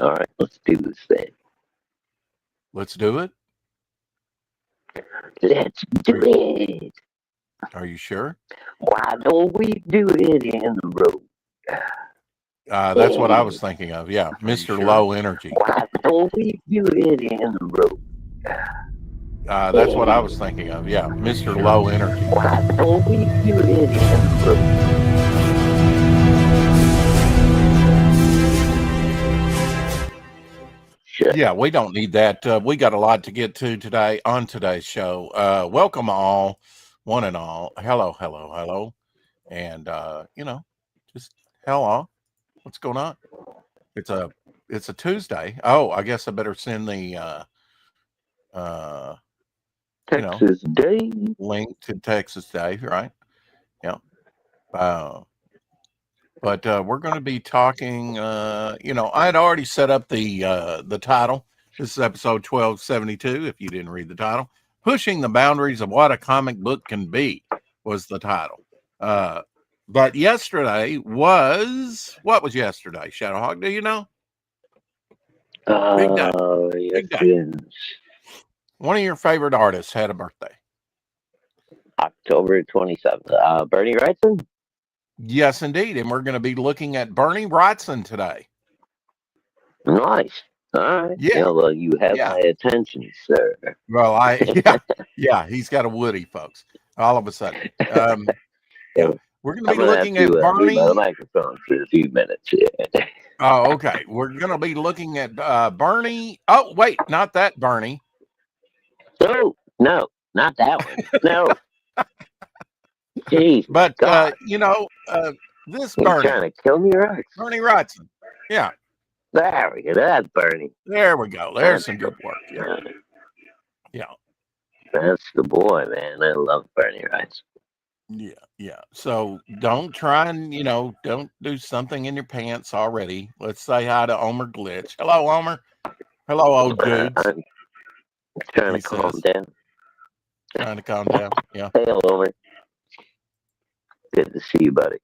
All right, let's do this thing. Let's do it. Let's do it. Are you sure? Why don't we do it in the road? That's what I was thinking of. Yeah, Mr. Sure? Low Energy. Why don't we do it in the road? That's what I was thinking of. Yeah, Mr. Low Energy. Why don't we do it in the road? Shit. Yeah, we don't need that. We got a lot to get to today on today's show. Welcome all, one and all. Hello, hello, hello. And just hello. What's going on? It's a Tuesday. Oh, I guess I better send the Texas Day. link to Texas Day, right? Yeah. But we're going to be talking. I had already set up the title. This is episode 1272. If you didn't read the title, "Pushing the Boundaries of What a Comic Book Can Be" was the title. But yesterday was what was yesterday? Shadowhawk, do you know? Big day. Yes, Big day. yes. One of your favorite artists had a birthday. October 27th. Bernie Wrightson? Yes, indeed. And we're going to be looking at Bernie Wrightson today. Nice. All right. Yeah. Well, you have my attention, sir. Well, yeah, he's got a Woody, folks. All of a sudden. We're going to be looking at Bernie. The microphone for a few minutes. Yeah. Oh, okay. We're going to be looking at Bernie. Oh, wait, not that Bernie. No, not that one. No. Jeez, but this Bernie trying to kill me, right? Bernie Wrightson. Yeah. There we go. That's Bernie. There we go. There's some good work. Yeah. Yeah. That's the boy, man. I love Bernie Wrightson. Yeah. So don't try and don't do something in your pants already. Let's say hi to Omer Glitch. Hello, Omer. Hello, old dudes. I'm trying to calm down. Trying to calm down. Yeah. Hey, Omer. Good to see you, buddy.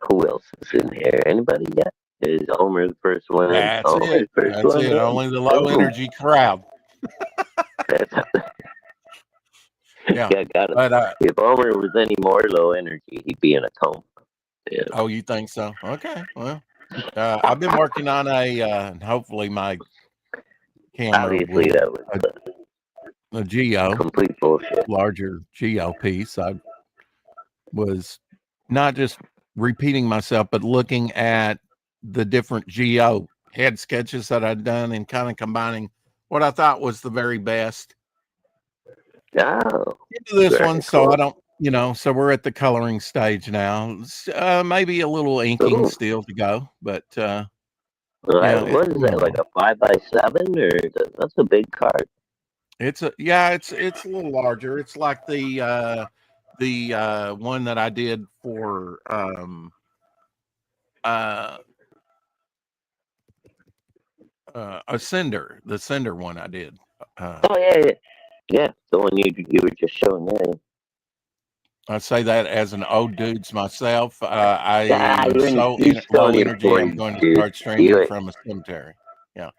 Who else is in here? Anybody yet? Is Omer the first one? That's it. That's it. Only the low energy crowd. Yeah, got it. But, if Omer was any more low energy, he'd be in a coma. Yeah. Oh, you think so? Okay. Well, I've been working on hopefully my camera. Obviously, that was a Geo. Complete bullshit. Larger Geo piece. I was not just repeating myself, but looking at the different Geo head sketches that I'd done and kind of combining what I thought was the very best. Oh, into this one, so I don't, so we're at the coloring stage now. Maybe a little inking still to go, but what is that, like a 5x7, or that's a big card? It's a little larger. It's like the one that I did for a Cinder, the Cinder one I did. Yeah, the one you were just showing there. I say that as an old dudes myself. I'm so low energy. I'm going to start streaming from a cemetery. Yeah,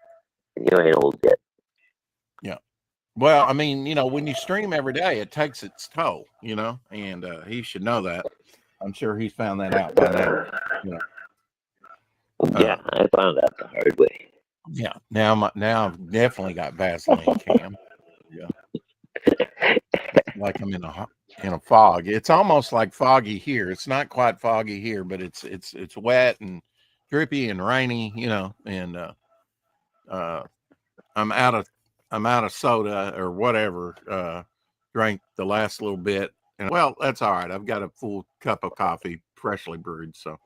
you ain't old yet. Yeah. Well, I mean, when you stream every day, it takes its toll. And he should know that. I'm sure he's found that out by now. Yeah, I found out the hard way. Yeah. Now I've definitely got Vaseline cam. Yeah. Like I'm in a fog. It's almost like foggy here. It's not quite foggy here, but it's wet and drippy and rainy, and I'm out of soda or whatever. Drank the last little bit, and well, that's all right. I've got a full cup of coffee, freshly brewed, so.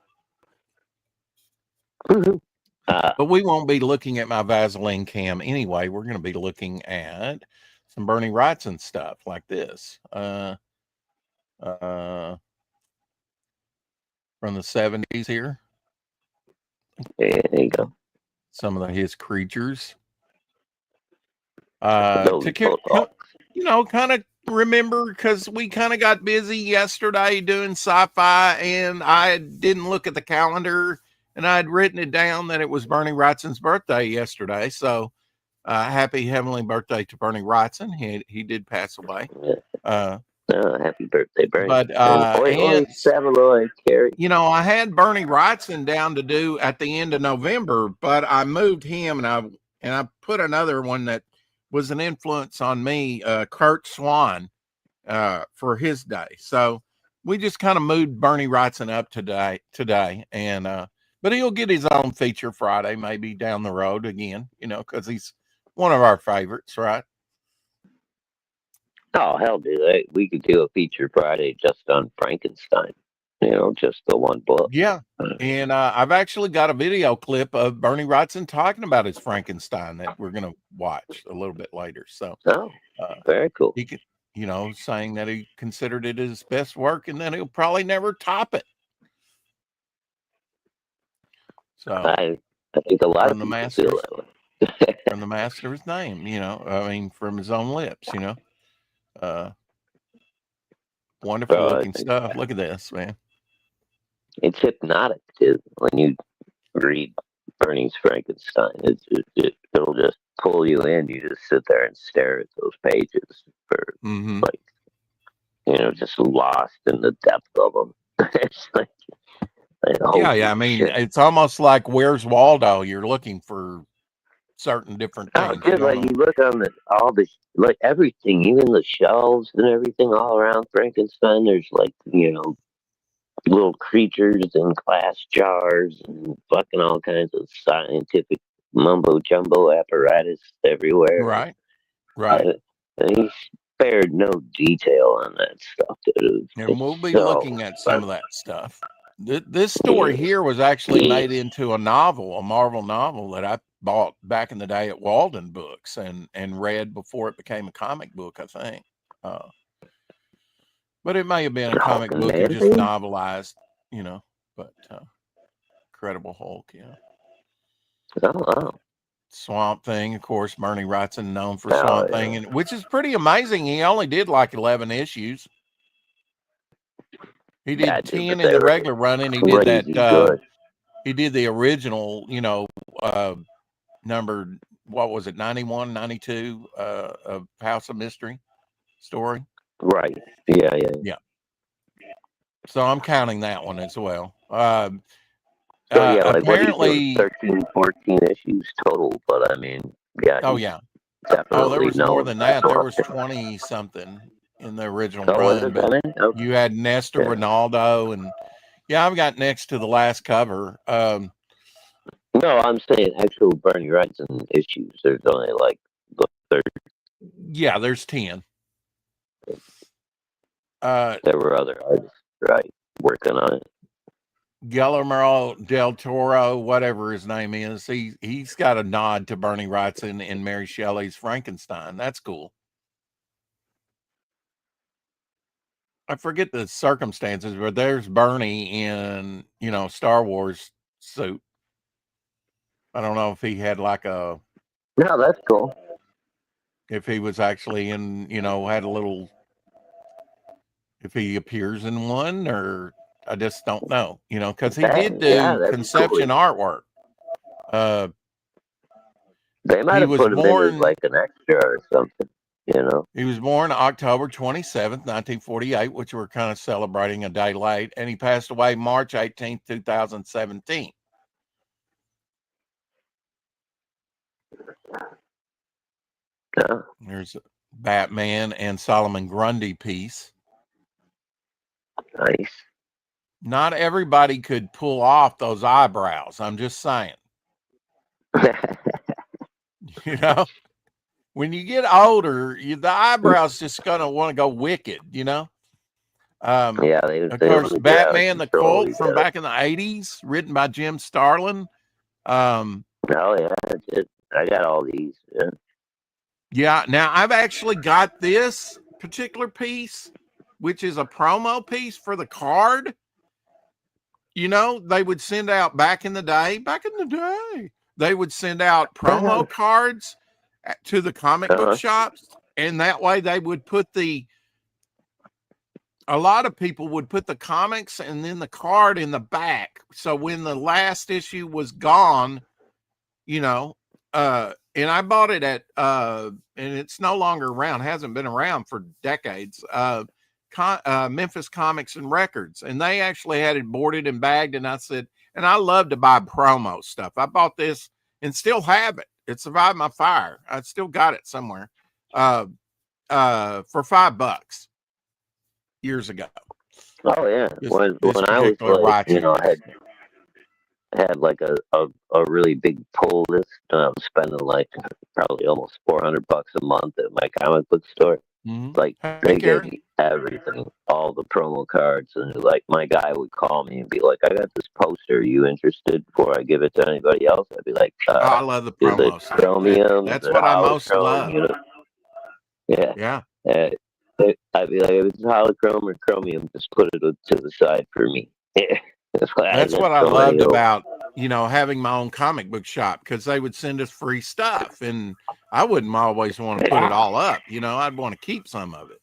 But we won't be looking at my Vaseline cam anyway. We're going to be looking at some Bernie Wrightson stuff like this. From the 70s here. There you go. Some of his creatures. Kind of remember, because we kind of got busy yesterday doing sci-fi, and I didn't look at the calendar and I'd written it down that it was Bernie Wrightson's birthday yesterday. So happy heavenly birthday to Bernie Wrightson. He did pass away. Happy birthday, Bernie. But and Carrie. You know, I had Bernie Wrightson down to do at the end of November, but I moved him and I put another one that was an influence on me, Kurt Swan, for his day. So we just kind of moved Bernie Wrightson up today, and but he'll get his own feature Friday, maybe down the road again, you know, because he's one of our favorites, right? Oh, hell, dude. We could do a feature Friday just on Frankenstein. You know, just the one book. Yeah. And I've actually got a video clip of Bernie Wrightson talking about his Frankenstein that we're going to watch a little bit later. So, very cool. He could, you know, saying that he considered it his best work and that he'll probably never top it. So, I think a lot of people feel that way. From the master's name, you know, I mean, from his own lips, you know. Wonderful looking stuff. Look at this, man. It's hypnotic too when you read Bernie's Frankenstein. It'll just pull you in. You just sit there and stare at those pages for like, you know, just lost in the depth of them. It's like yeah. I mean, it's almost like Where's Waldo? You're looking for certain different things. Oh, like you look on all the like everything, even the shelves and everything all around Frankenstein. There's like, you know, little creatures in glass jars and fucking all kinds of scientific mumbo jumbo apparatus everywhere. Right. And he spared no detail on that stuff. And we'll be looking at some of that stuff. This story here was actually made into a novel, a Marvel novel that I bought back in the day at Walden Books and read before it became a comic book, I think. But it may have been a comic book and just novelized, you know. But Incredible Hulk, yeah. Swamp Thing, of course, Bernie Wrightson known for Swamp Thing, and which is pretty amazing. He only did like 11 issues. He did 10 in the regular run, and he did that. He did the original, you know, numbered, what was it, 91, 92 of House of Mystery story. Right. Yeah. So I'm counting that one as well. Like apparently 13, 14 issues total, but I mean, yeah. Oh yeah. Oh, there was more than that. There was 20 something in the original run, but you had Nestor Ronaldo, and I've got next to the last cover. No, I'm saying actual Bernie Wrightson issues. There's only like the third. Yeah, there's 10. There were other artists, right, working on it. Guillermo del Toro, whatever his name is, he's got a nod to Bernie Wrightson and Mary Shelley's Frankenstein. That's cool. I forget the circumstances, but there's Bernie in, you know, Star Wars suit. I don't know if he had like a. No, that's cool. If he was actually in, you know, had a little. If he appears in one, or I just don't know, you know, because he did do conception artwork. They might have put him in as like an extra or something, you know. He was born October 27th, 1948, which we're kind of celebrating a day late, and he passed away March 18th, 2017. Yeah. There's a Batman and Solomon Grundy piece. Nice. Not everybody could pull off those eyebrows. I'm just saying. You know, when you get older, the eyebrows just gonna want to go wicked. You know. Of course, Batman the Cult from back in the 80s, written by Jim Starlin. Oh yeah, I got all these. Yeah. Yeah. Now I've actually got this particular piece, which is a promo piece for the card. You know, they would send out back in the day, they would send out promo cards to the comic book shops. And that way they would put the a lot of people would put the comics and then the card in the back. So when the last issue was gone, you know, and I bought it at, and it's no longer around, hasn't been around for decades. Memphis Comics and Records, and they actually had it boarded and bagged. And I said, and I love to buy promo stuff. I bought this and still have it. It survived my fire. I still got it somewhere, for $5 years ago. Oh yeah, when I was like, I had like a really big pull list. I was spending like probably almost $400 a month at my comic book store. Like they gave me everything, all the promo cards, and like my guy would call me and be like, "I got this poster. Are you interested?" Before I give it to anybody else, I'd be like, I love the promo stuff. Chromium? That's what I most love. Yeah. I'd be like, if it's holochrome or chromium, just put it to the side for me. That's what I loved about, having my own comic book shop, because they would send us free stuff, and I wouldn't always want to put it all up. I'd want to keep some of it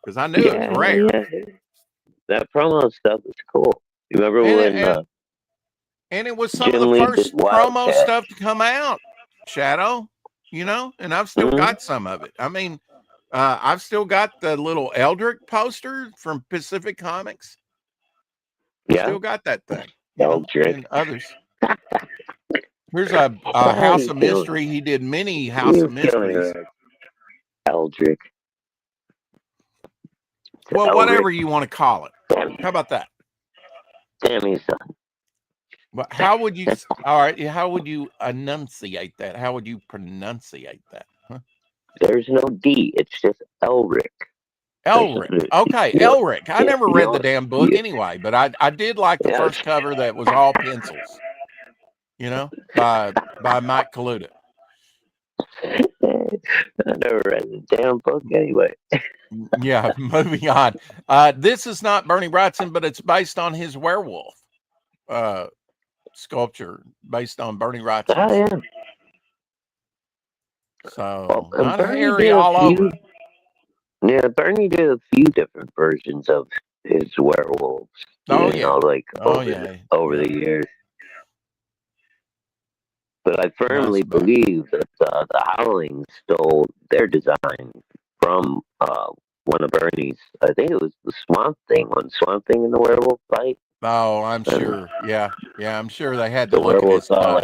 because I knew it was rare. Yeah. That promo stuff is cool. You remember and it was some of the first promo stuff to come out, Shadow, and I've still got some of it. I mean, I've still got the little Eldrick poster from Pacific Comics. Yeah. Still got that thing. Eldrick. And others. Here's a House of Mystery. He did many House of Mysteries. Eldrick. Well, whatever you want to call it. How about that? Damn you, son. Well, how would you? All right. How would you enunciate that? How would you pronunciate that? Huh? There's no D. It's just Elric. Elric. Okay, Elric. I never read the damn book anyway, but I did like the first cover that was all pencils. By Mike Kaluta. I never read the damn book anyway. Yeah, moving on. This is not Bernie Wrightson, but it's based on his werewolf sculpture, based on Bernie Wrightson. Oh, yeah. So, not hairy all over. Yeah, Bernie did a few different versions of his werewolves. Over the years. But I firmly believe that the Howling stole their design from one of Bernie's. I think it was the Swamp Thing, when Swamp Thing in the werewolf fight. Oh, I'm sure. Yeah, I'm sure they had to look at his stuff,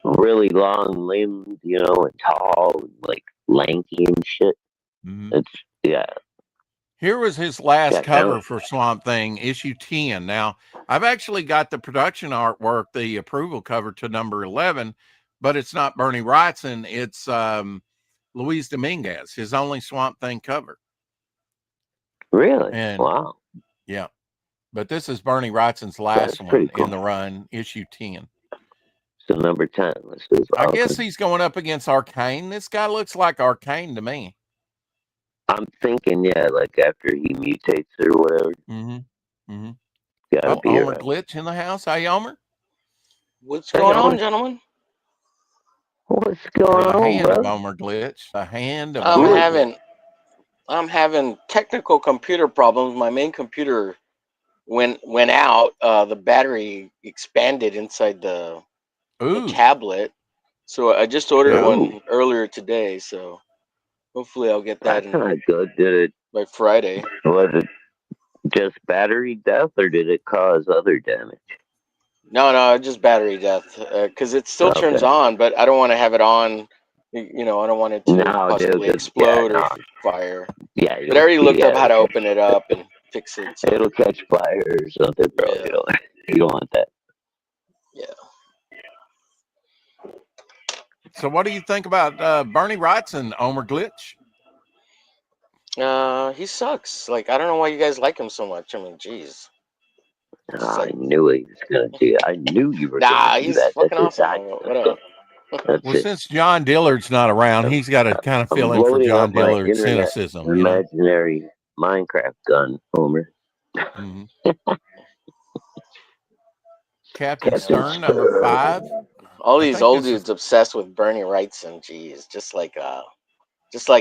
really long limbs, and tall, and like lanky and shit. Here was his last cover for Swamp Thing, issue 10. Now, I've actually got the production artwork, the approval cover to number 11, but it's not Bernie Wrightson. It's Luis Dominguez, his only Swamp Thing cover. Really? And, wow. Yeah. But this is Bernie Wrightson's last one in the run, issue 10. So number 10. I guess he's going up against Arcane. This guy looks like Arcane to me. I'm thinking, like after he mutates or whatever. Gotta be Omer Glitch in the house. Hey, Omer. What's going on, gentlemen? What's going on, hand bro? of Omer Glitch. The hand of I'm having technical computer problems. My main computer went out. The battery expanded inside the tablet. So I just ordered one earlier today. So hopefully I'll get that. That's not good. Did it by Friday? Was it just battery death, or did it cause other damage? No, just battery death. Because it still turns on, but I don't want to have it on. I don't want it to possibly explode or fire. Yeah, but I already looked up how to open it up and fix it. So. It'll catch fire or something, bro. Yeah. You don't want that. Yeah. So what do you think about Bernie Wrightson, Omer Glitch? He sucks. Like, I don't know why you guys like him so much. I mean, jeez. I knew he was gonna do it. I knew you were gonna do that. He's fucking awesome. Since John Dillard's not around, he's got to kind of fill in for John Dillard's cynicism. Imaginary Minecraft gun, Homer. Captain Stern, number 5. All these old dudes obsessed with Bernie Wrightson. Jeez, just like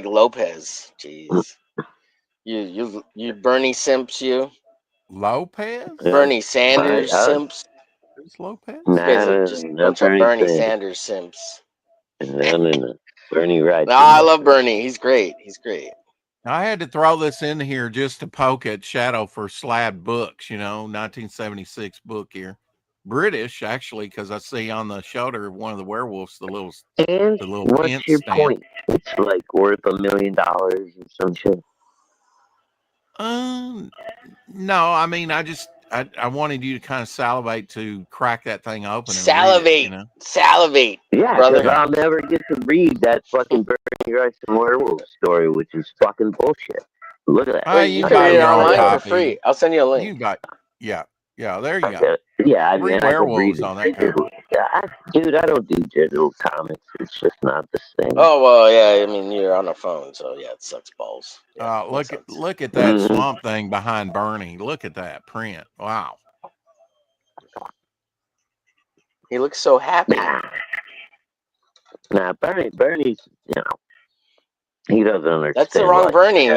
Lopez. Jeez. You Bernie simps, you Lopez? Bernie Sanders simps. Who's Lopez? You guys are Nah, just a not bunch of Bernie Bernie Sanders. Sanders simps. No. Bernie Wrightson. No, I love Bernie. He's great. He's great. I had to throw this in here just to poke at Shadow for Slab Books, 1976 book here. British, actually, because I see on the shoulder of one of the werewolves the little what's pence your stamp. point? It's like worth $1 million or some shit. No, I mean, I wanted you to kind of salivate to crack that thing open and Salivate, read it, salivate. Yeah, brother. because I'll never get to read that fucking Bernie Wrightson werewolf story, which is fucking bullshit. Look at that. You can read it online for free. I'll send you a link. Yeah, there you go. Yeah, I mean, 3 werewolves I on that cover. Dude, I don't do digital comics. It's just not the same. Oh well, yeah. I mean, you're on a phone, so yeah, it sucks balls. Yeah, look at that swamp thing behind Bernie. Look at that print. Wow. He looks so happy. Nah, Bernie's, he doesn't understand. That's the wrong Bernie.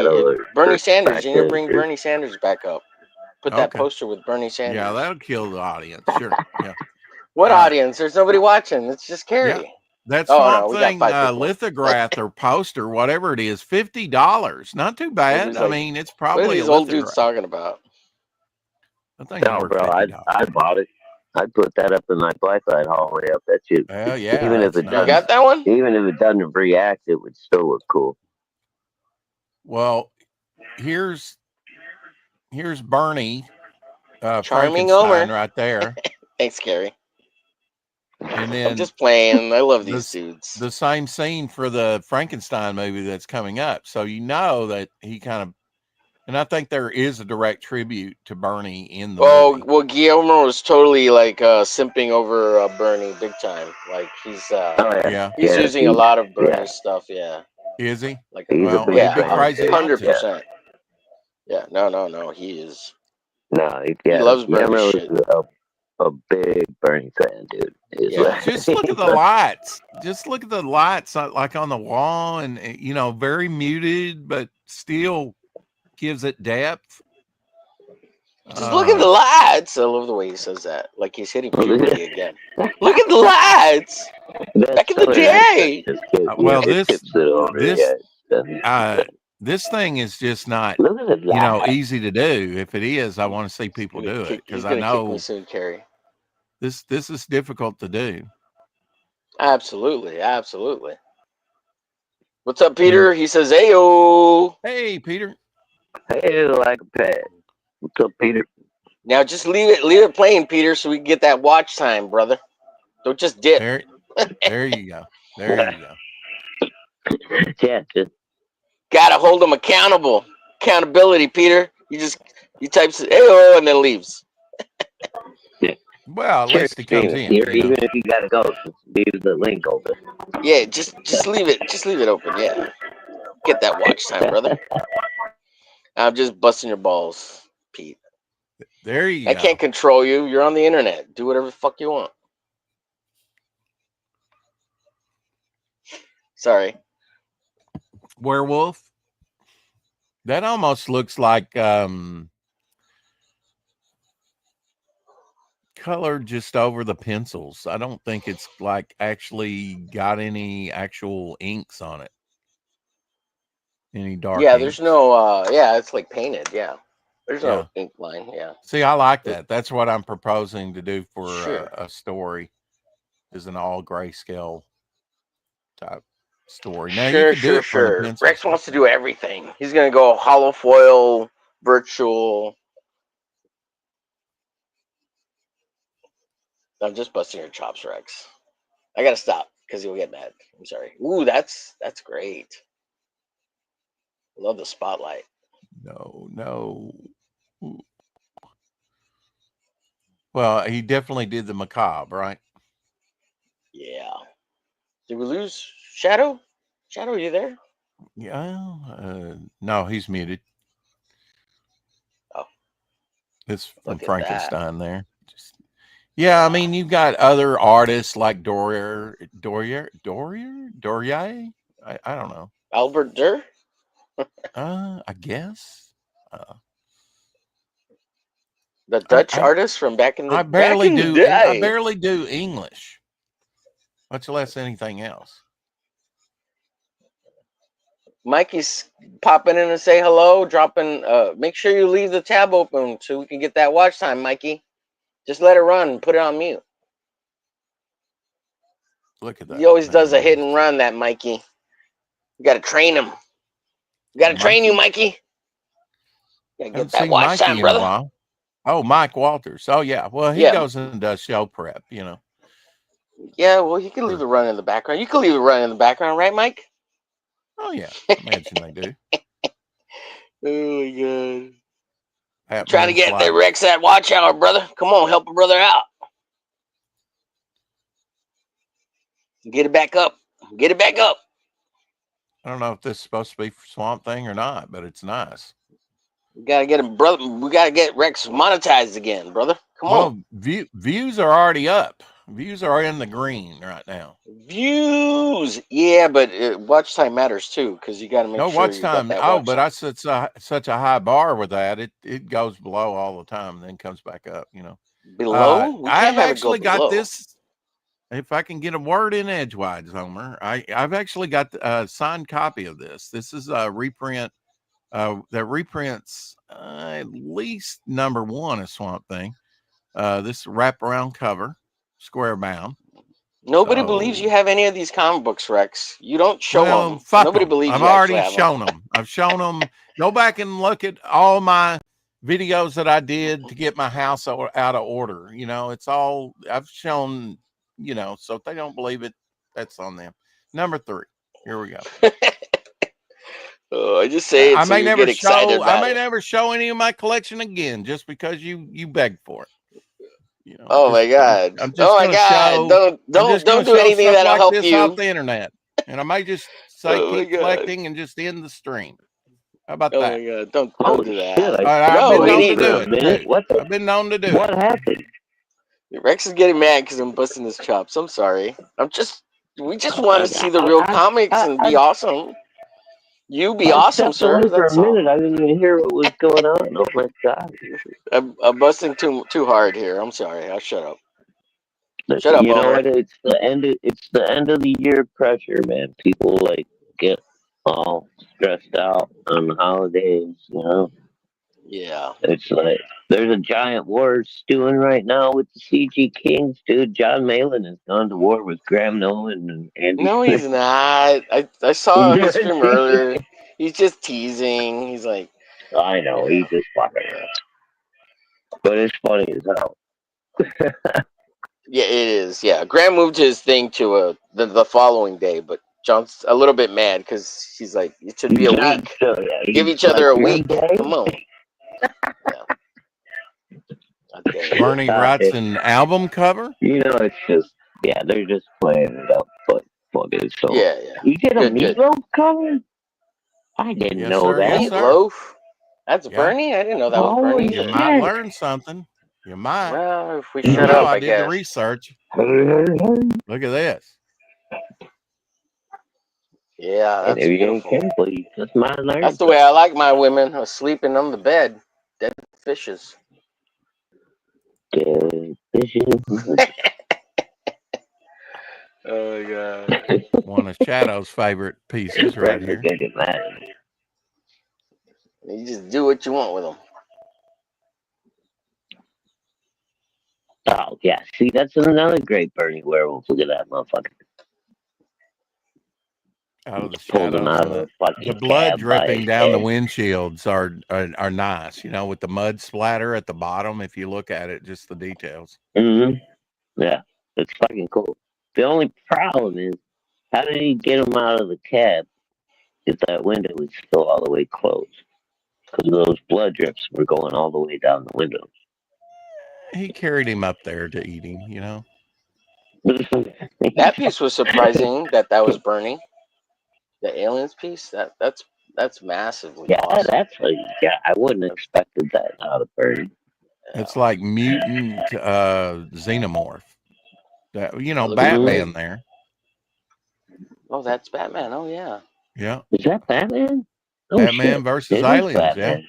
Bernie Sanders. You need to bring Bernie Sanders back up. Put that poster with Bernie Sanders. Yeah, that'll kill the audience. Sure. Yeah. What audience? There's nobody watching. It's just Carrie. Yeah. That swamp thing, lithograph or poster, whatever it is, $50. Not too bad. I mean, it's probably what are these old dudes talking about? I think bro, I bought it. I'd put that up in my Blacklight hallway up that shit. Well, yeah. Even if it doesn't, you got that one? Even if it doesn't react, it would still look cool. Well, here's Bernie, Charming Frankenstein Homer right there. Thanks, Gary. And then I'm just playing. I love these dudes. The same scene for the Frankenstein movie that's coming up. So that he kind of, and I think there is a direct tribute to Bernie in the movie. Well, Guillermo was totally like simping over Bernie big time. Like he's using a lot of Bernie's stuff. Yeah. Is he? Like, well, he'd be crazy. 100%. Yeah. No. He is. No, he loves Bernie shit. A big Bernie fan, dude. Just look at the lights. Just look at the lights, like on the wall, and very muted, but still gives it depth. Just look at the lights. I love the way he says that. Like he's hitting puberty again. Look at the lights. Back in the day. Well, this thing is just not, easy to do. If it is, I want to see people do it because I know kick me soon, Carrie. This is difficult to do. Absolutely. What's up, Peter? He says, "Heyo." Hey, Peter. Hey, like a pet. What's up, Peter? Now just leave it playing, Peter, so we can get that watch time, brother. Don't just dip. There you go. There you go. Yeah, just gotta hold them accountable. Accountability, Peter. He types "Heyo" and then leaves. Well, at least he comes in. Even if you gotta go, just leave the link open. Yeah, just leave it. Just leave it open. Yeah, get that watch time, brother. I'm just busting your balls, Pete. There you go. I can't control you. You're on the internet. Do whatever the fuck you want. Sorry. Werewolf. That almost looks like color just over the pencils. I don't think it's like actually got any actual inks on it. Any dark inks. There's no it's like painted. There's no ink line. See, I like that. That's what I'm proposing to do for a story, is an all grayscale type story. Now you can do it for pencils. Rex wants to do everything. He's gonna go hollow foil, virtual. I'm just busting your chops, Rex. I gotta stop because he'll get mad. I'm sorry. Ooh, that's great. Love the spotlight. No. Ooh. Well, he definitely did the macabre, right? Yeah. Did we lose Shadow? Shadow, are you there? Yeah. No, he's muted. Oh. It's from Frankenstein there. Yeah, I mean, you've got other artists like Dorier. I don't know. Albert Durr? I guess. The Dutch artist from back in the I barely day. do English, much less anything else. Mikey's popping in to say hello, dropping. Make sure you leave the tab open so we can get that watch time, Mikey. Just let it run and put it on mute. Look at that. He always does a hit and run, that Mikey. You got to train him. You got to train you, Mikey. You got to get that watch Mikey time, brother. In a while. Oh, Mike Walters. Oh, yeah. Well, he goes and does show prep, you know. Yeah, well, he can leave it running in the background. You can leave it running in the background, right, Mike? Oh, yeah. Imagine they do. Oh, my God. Trying to get the Rex at watch hour, brother. Come on, help a brother out. Get it back up. Get it back up. I don't know if this is supposed to be for Swamp Thing or not, but it's nice. We gotta get him, brother. We gotta get Rex monetized again, brother. Come on. Views are already up. Views are in the green right now. Views, yeah, but watch time matters too, because you got to make sure watch you time. got that watch but time. I set such a high bar with that. It goes below all the time, and then comes back up. You know, below. We can't I've have actually it go below. got this. If I can get a word in edgewise, Homer, I've actually got a signed copy of this. This is a reprint that reprints at least number 1 of Swamp Thing. This wraparound cover, square bound. Nobody believes you have any of these comic books, Rex. You don't show them. Nobody believes I've you already have shown them. I've shown them. Go back and look at all my videos that I did to get my house out of order. You know, it's all I've shown, you know, so if they don't believe it, that's on them. Number 3. Here we go. Oh, I just say it I so may you never get excited about I may never show any of my collection again just because you begged for it. You know, oh my God! I'm just gonna show. Don't do anything stuff that'll like help this you off the internet, and I may just say keep collecting and just end the stream. How about that? Oh my God! Don't do that. Shit, I've been known to do it. I've been known to do what happened? Rex is getting mad because I'm busting his chops. I'm sorry. We just want to see the real comics and be awesome. You be awesome, sir. For a minute, I didn't even hear what was going on. Oh my God! I'm busting too hard here. I'm sorry. I'll shut up. Shut up, you know Homer. what? It's the end of the year pressure, man. People like get all stressed out on the holidays. You know. Yeah. It's like there's a giant war stewing right now with the CG Kings, dude. John Malin has gone to war with Graham Nolan and Andy. No, he's not. I saw his stream earlier. He's just teasing. He's like, I know, he's just fucking around. But it's funny as hell. yeah, it is. Yeah, Graham moved his thing to the following day, but John's a little bit mad because he's like, it should be a week. Give each other a week. Come on. Bernie Wrightson album cover. You know, it's just they're just playing it up, but fuck it. So you get a Meatloaf cover? I didn't know that. Meatloaf? That's Bernie? I didn't know that was Bernie. You might learn something. You might. Well, if we shut up, I did the research. Look at this. Yeah, that's beautiful. You just might learn. That's the way I like my women, sleeping on the bed. Dead fishes. Dead fishes. Oh my God. One of Shadow's favorite pieces right here. You just do what you want with them. Oh, yeah. See, that's another great Bernie werewolf. Look at that motherfucker. Out of the shadows. The blood dripping down the windshields are nice, you know, with the mud splatter at the bottom. If you look at it, just the details. Mm-hmm. Yeah, it's fucking cool. The only problem is, how did he get him out of the cab if that window was still all the way closed? Because those blood drips were going all the way down the windows. He carried him up there to eat him, you know. That piece was surprising. that was Bernie. The aliens piece. That's massively awesome. I wouldn't have expected that out of Bernie. It's like mutant xenomorph. You know, Batman there. Oh, that's Batman. Oh, yeah. Yeah. Is that Batman? Oh, Batman shit. versus It is aliens. Batman.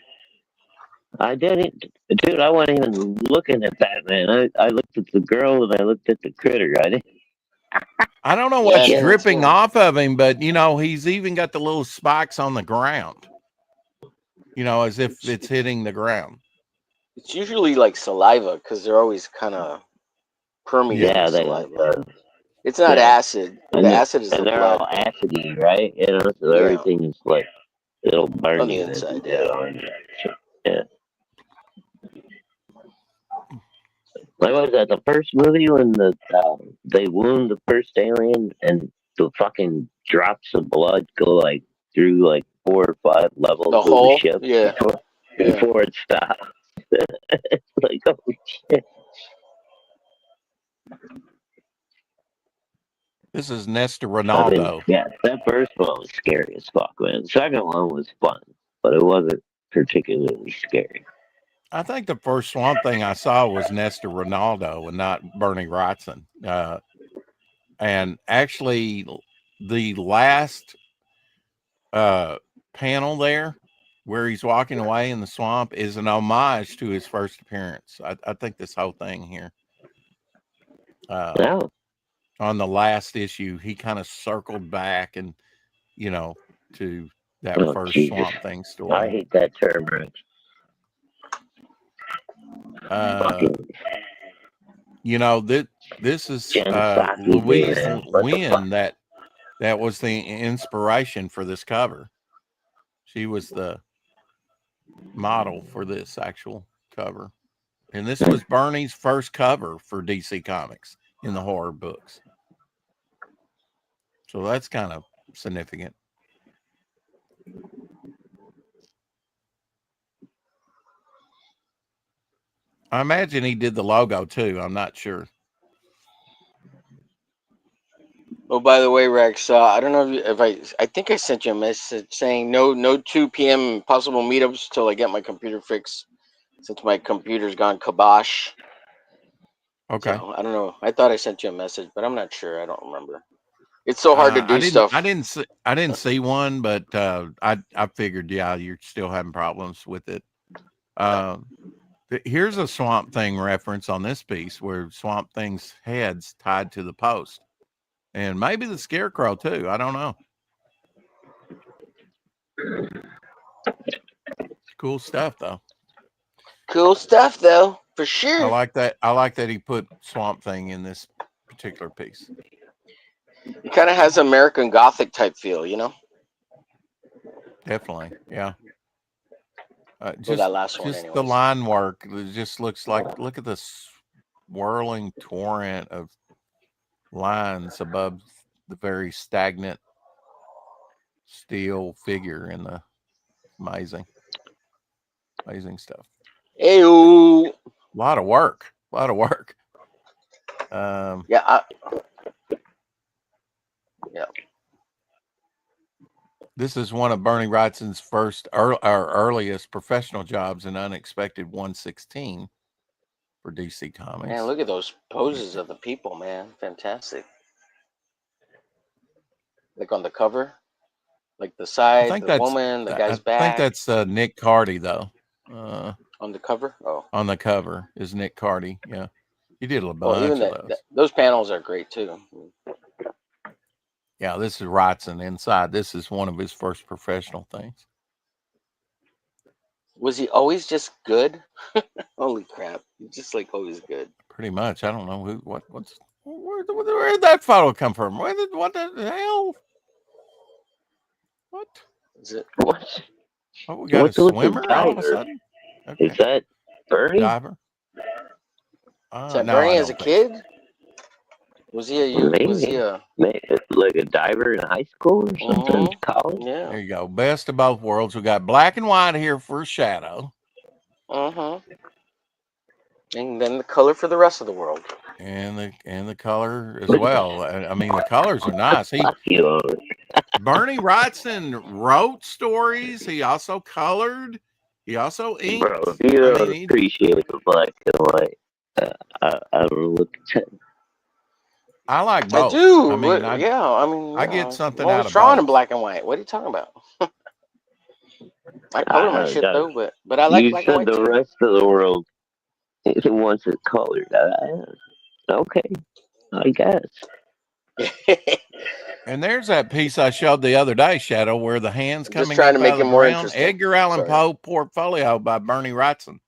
I didn't, dude. I wasn't even looking at Batman. I looked at the girl and I looked at the critter. I didn't. I don't know Yeah, what's me dripping too. off of him, but he's even got the little spikes on the ground. As if it's hitting the ground. It's usually like saliva because they're always kind of permeating Yeah, they saliva. It's not yeah. acid. The acid is the And they're blood. all acidy, right? So Yeah, everything is like it'll burn on the you inside. if you Yeah. get on you. Yeah. Like, what was that? The first movie when they wound the first alien and the fucking drops of blood go like through like 4 or 5 levels The of the hole. ship Yeah. before it stops. It's like, holy shit. This is Nestor I mean, Ronaldo. yeah, that first one was scary as fuck, man. The second one was fun, but it wasn't particularly scary. I think the first Swamp Thing I saw was Nestor Ronaldo and not Bernie Wrightson. And actually, the last panel there, where he's walking away in the swamp, is an homage to his first appearance. I think this whole thing here. No. On the last issue, he kind of circled back and, to that first Jesus. Swamp Thing story. I hate that term, Rich. This is Genocide, Louise man. Wynn that was the inspiration for this cover. She was the model for this actual cover. And this was Bernie's first cover for DC Comics in the horror books. So that's kind of significant. I imagine he did the logo too. I'm not sure. Oh, by the way, Rex, I don't know if I think I sent you a message saying no 2 p.m. possible meetups till I get my computer fixed, since my computer's gone kibosh. Okay. So, I don't know. I thought I sent you a message, but I'm not sure. I don't remember. It's so hard to do stuff. I didn't see one, but I figured, yeah, you're still having problems with it. Here's a Swamp Thing reference on this piece where Swamp Thing's head's tied to the post. And maybe the Scarecrow too. I don't know. Cool stuff though. Cool stuff though, for sure. I like that he put Swamp Thing in this particular piece. It kind of has American Gothic type feel, Definitely, yeah. Just that last one, the line work. It just looks like, look at the swirling torrent of lines above the very stagnant steel figure in the amazing stuff. Ew. A lot of work. Yeah. This is one of Bernie Wrightson's first or earliest professional jobs in Unexpected 116 for DC Comics. Man, look at those poses of the people, man. Fantastic. Like on the cover, like the side, the woman, the guy's back. I think that's Nick Cardy, though. On the cover? Oh. On the cover is Nick Cardy. Yeah. He did a bunch of those. Those panels are great, too. Yeah, this is Wrightson inside. This is one of his first professional things. Was he always just good? Holy crap. He's just like always good. Pretty much. I don't know where did that photo come from? What the hell? What? Is it? What? Oh, we got a swimmer all of a sudden? Okay. Is that Bernie? Diver? Is that Bernie as a kid? Was he like a diver in high school or something? College? Yeah. There you go. Best of both worlds. We got black and white here for a shadow. And then the color for the rest of the world. And the color as well. I mean, the colors are nice. Bernie Wrightson wrote stories. He also colored. He also inked. Bro, if you don't appreciate the black and white, I don't know what to tell you. I like both. I do. I mean, I get something out of drawn both. in black and white. What are you talking about? I color my shit though, but I like you black and said white the too. rest of the world wants it colored. Okay, I guess. And there's that piece I showed the other day, Shadow, where the hands I'm just coming trying up to out make of it the more ground. interesting. Edgar Allan Sorry. Poe Portfolio by Bernie Wrightson.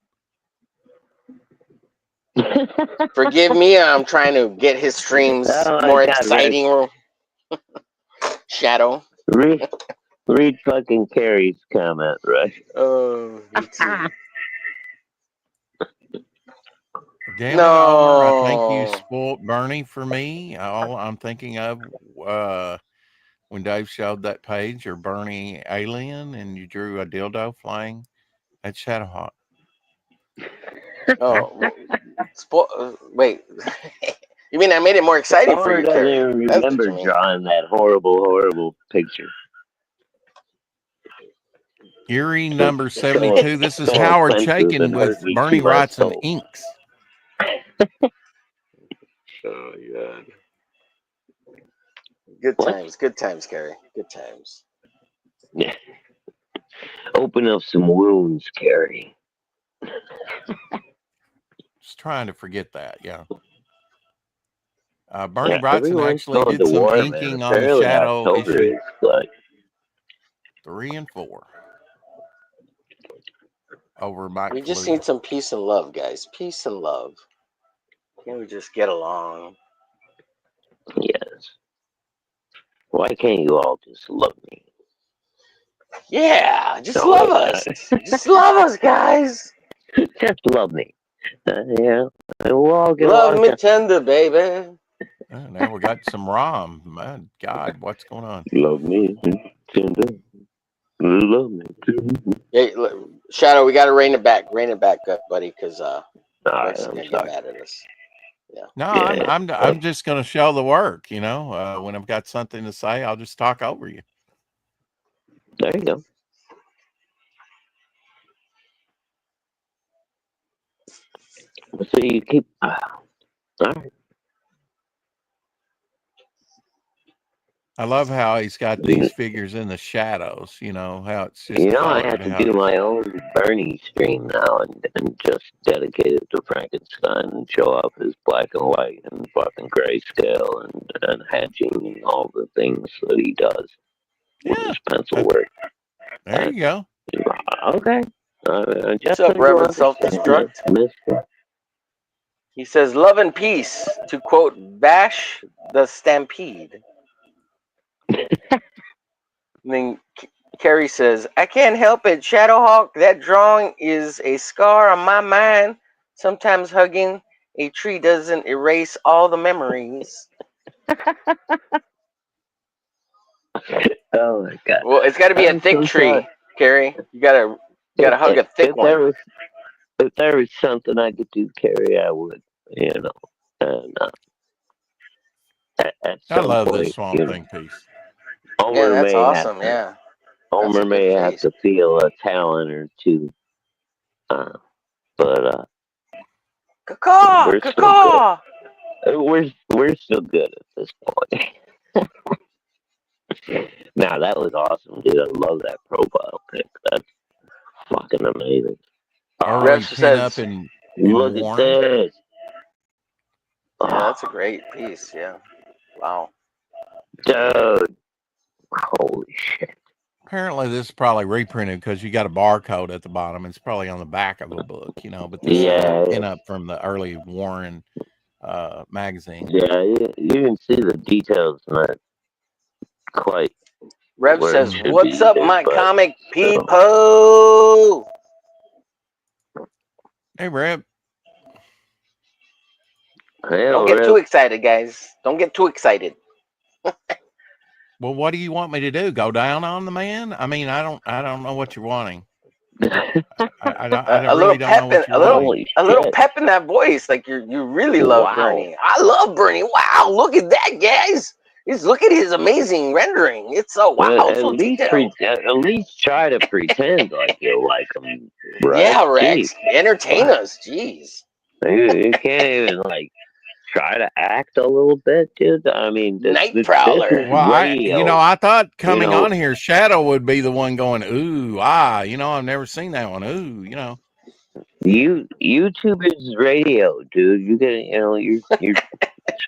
Forgive me, I'm trying to get his streams more exciting. Shadow. Read fucking Carrie's comment, right? Oh, Damn it, Homer! I think you spoiled Bernie for me. All I'm thinking of when Dave showed that page, or Bernie alien, and you drew a dildo flying at Shadowhawk. Oh, wait. You mean I made it more exciting for you, Carrie? I remember drawing that horrible picture. Erie number 72. This is Howard Chaykin with Bernie Wrightson inks. Oh, yeah. Good times, Carrie. Good times. Yeah. Open up some wounds, Carrie. Just trying to forget that, yeah. Bernie Wrightson actually did some inking on the Shadow issue 3 and 4. Over Mike. We just need some peace and love, guys. Peace and love. Can we just get along? Yes. Why can't you all just love me? Yeah, just love us. Just love us, guys. Just love me. Yeah. We'll all get love me tender, baby. Now we got some ROM. My God, what's going on? Love me tender. Love me tender. Hey, Shadow, we got to rein it back. Rein it back up, buddy, because Wrightson gonna get mad at us. Yeah. No, I'm just gonna show the work. You know, when I've got something to say, I'll just talk over you. There you go. So you keep. All right. I love how he's got these figures in the shadows. You know how it's just. I have to do my own Bernie stream now and just dedicate it to Frankenstein and show off his black and white and fucking grayscale and hatching and all the things that he does with his pencil work. There you go. Okay. What's up, Reverend Self-Destruct? He says, love and peace, to quote Bash the Stampede. And then Carrie says, I can't help it, Shadowhawk. That drawing is a scar on my mind. Sometimes hugging a tree doesn't erase all the memories. Oh my God. Well, it's got to be a thick tree, Carrie. You gotta hug a thick one. If there was something I could do, Carrie, I would. And I love this Swamp Thing piece. Homer that's awesome. Homer may have to feel a talent or two, but we're still good at this point. Now that was awesome, dude. I love that profile pic. That's fucking amazing. Early pin-up in look Warren. at this. Yeah, that's a great piece. Yeah. Wow. Dude. Holy shit. Apparently, this is probably reprinted because you got a barcode at the bottom. It's probably on the back of a book, But this is a pin-up from the early Warren magazine. Yeah, you can see the details not quite. Rev says, "What's up, my comic people?" Hey, Rev. Don't get too excited, guys. Don't get too excited. Well, what do you want me to do? Go down on the man? I mean, I don't know what you're wanting. I really don't know what you're wanting. A little pep in that voice, like you really love Bernie. I love Bernie. Wow, look at that, guys. Look at his amazing rendering. It's so wow. At least try to pretend like you like him. Right? Yeah, Rex. Entertain us. Jeez. You can't even try to act a little bit, dude. I mean, Night this Prowler. is Well, radio. I thought coming You know, on here, Shadow would be the one going, ooh, I've never seen that one. Ooh. YouTube is radio, dude. You're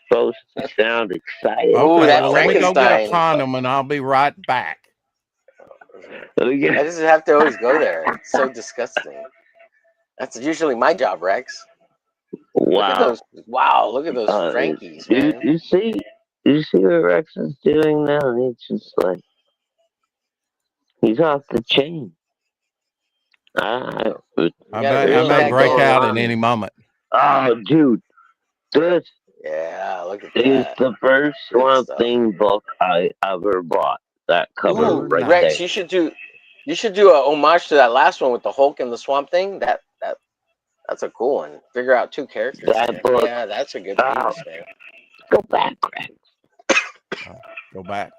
supposed to sound excited Ooh, Okay, that well, let me go get a Frankenstein. condom and I'll be right back. I just have to always go there. It's so disgusting. That's usually my job, Rex. Look at Wow. those! Wow, look at those Frankies, Dude, man. you see what Rex is doing now? And it's just like he's off the chain. I, You gotta I reel may that break in. out at any moment. Oh, dude, this Yeah, look at is that. the first Good Swamp stuff. Thing book I ever bought. That cover Ooh, right Nice. Rex, there. you should do a homage to that last one with the Hulk and the Swamp Thing. That's a cool one. Figure out two characters, That man. book. Yeah, that's a good Oh, piece, man. go back, Rex. Go back.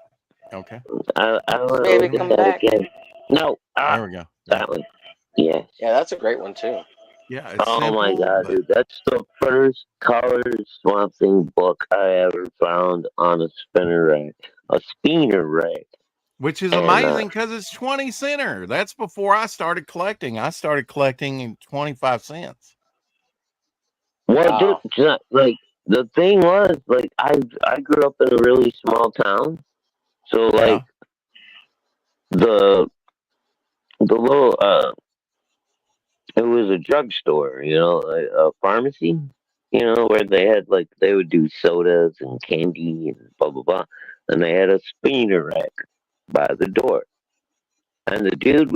Okay. I want to Baby, look at come that back. again. No, There we go. that one. Yes. Yeah, that's a great one too. Yeah, it's Oh my simple, god, but dude. That's the first colored Swamp Thing book I ever found on a spinner rack. A spinner rack. which is And, amazing because it's 20 center. That's before I started collecting. I started collecting in 25 cents. well, dude, Wow. like, the thing was, like, I grew up in a really small town. So, Yeah. like, the little, it was a drugstore, a pharmacy, where they had, like, they would do sodas and candy and blah, blah, blah. And they had a spinner rack by the door. And the dude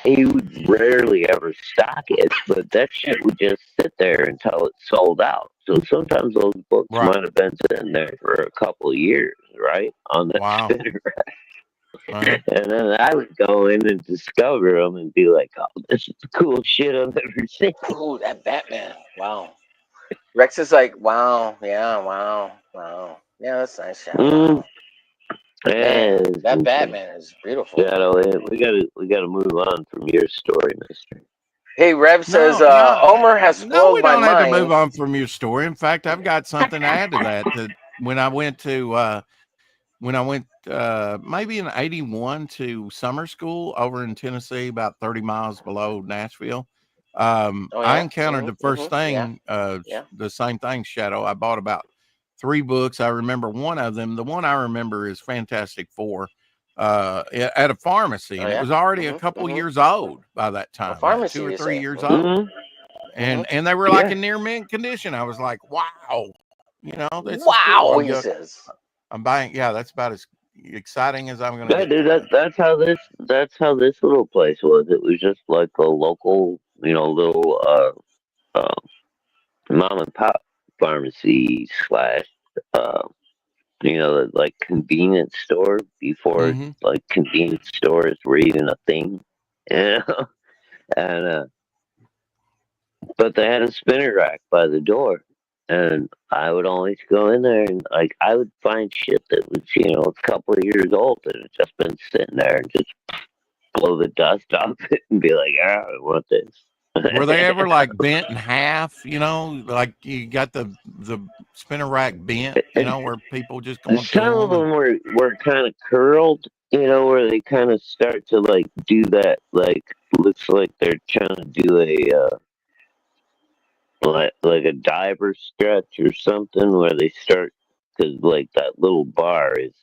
he would rarely ever stock it, but that shit would just sit there until it sold out. So sometimes those books Right. might have been sitting there for a couple of years, right? On that Wow. spinner rack. Uh-huh. And then I would go in and discover them and be like, oh, this is the coolest shit I've ever seen. Ooh, that Batman. Wow. Rex is like, wow, yeah, wow. Yeah, that's nice. Yeah, Mm, wow. Man, that and Batman is beautiful. we gotta move on from your story, mister. Hey, Rev says, No, Omer has no, spoiled we my don't have to move mind. on from your story. In fact, I've got something to add to that. That when I went maybe in 81 to summer school over in Tennessee, about 30 miles below Nashville, Oh, I yeah? encountered the first Yeah. thing, the same thing, Shadow. I bought about 3 books. I remember one of them. The one I remember is Fantastic Four at a pharmacy, Oh, and it yeah? was already a couple years old by that A time, about pharmacy, 2 or you 3 say? years old. And they were like Yeah. in near mint condition. I was like, wow, this is cool. Wow, he says. I'm buying. Yeah, that's about as exciting as I'm going to Yeah, get dude, for it. that's how this little place was. It was just like a local, little mom and pop pharmacy slash uh like convenience store before Mm-hmm. like convenience stores were even a thing. You know? And but they had a spinner rack by the door. And I would always go in there and like I would find shit that was, a couple of years old that had just been sitting there and just blow the dust off it and be like, I want this. Were they ever like bent in half? Like you got the spinner rack bent. Where people just going through Some of them and them were kind of curled, where they kind of start to like do that, like looks like they're trying to do a like a diver stretch or something, where they start because like that little bar is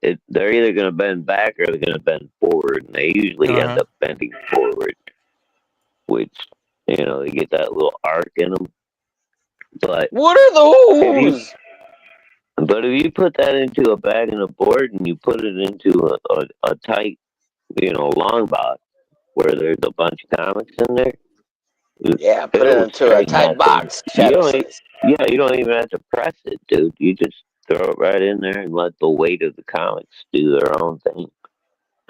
it. They're either going to bend back or they're going to bend forward, and they usually end uh-huh. up bending forward, which they get that little arc in them. But What are if you those? But if you put that into a bag and a board and you put it into a tight, long box where there's a bunch of comics in there, Yeah, put it it'll into a straighten tight that thing. box, Shadow says. You don't even have to press it, dude. You just throw it right in there and let the weight of the comics do their own thing,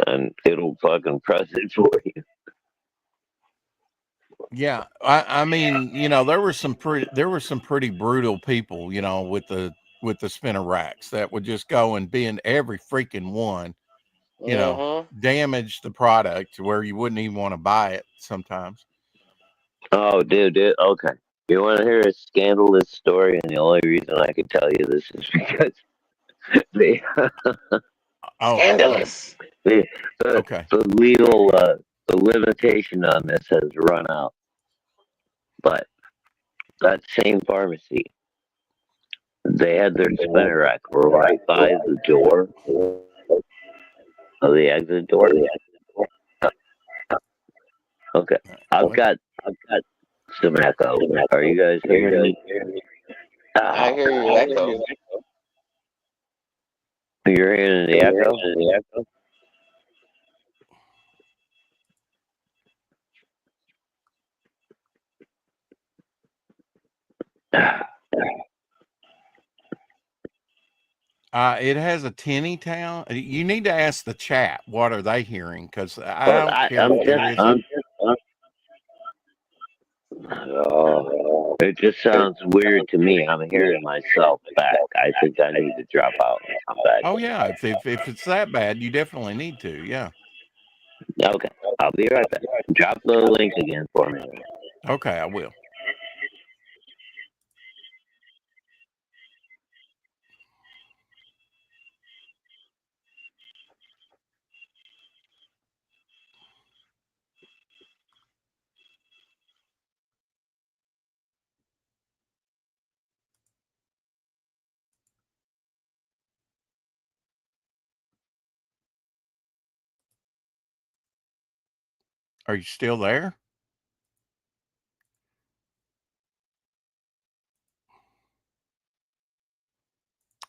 and it'll fucking press it for you. Yeah, I mean, there were some pretty brutal people, with the spinner racks that would just go and bend every freaking one, damage the product to where you wouldn't even want to buy it sometimes. Oh, dude. Okay. You want to hear a scandalous story? And the only reason I could tell you this is because the Scandalous. the, Okay. the legal the limitation on this has run out. But that same pharmacy, they had their spinner rack right by the door of the exit door. Okay, I've got some echo. Are you guys hearing me? I hear you echo. You're hearing the echo? It has a tinny town. You need to ask the chat. What are they hearing? Because I don't care if there is. Oh, it just sounds weird to me. I'm hearing myself back. I think I need to drop out and come back. Oh yeah, if it's that bad, you definitely need to. Yeah. Okay, I'll be right back. Drop the link again for me. Okay, I will. Are you still there?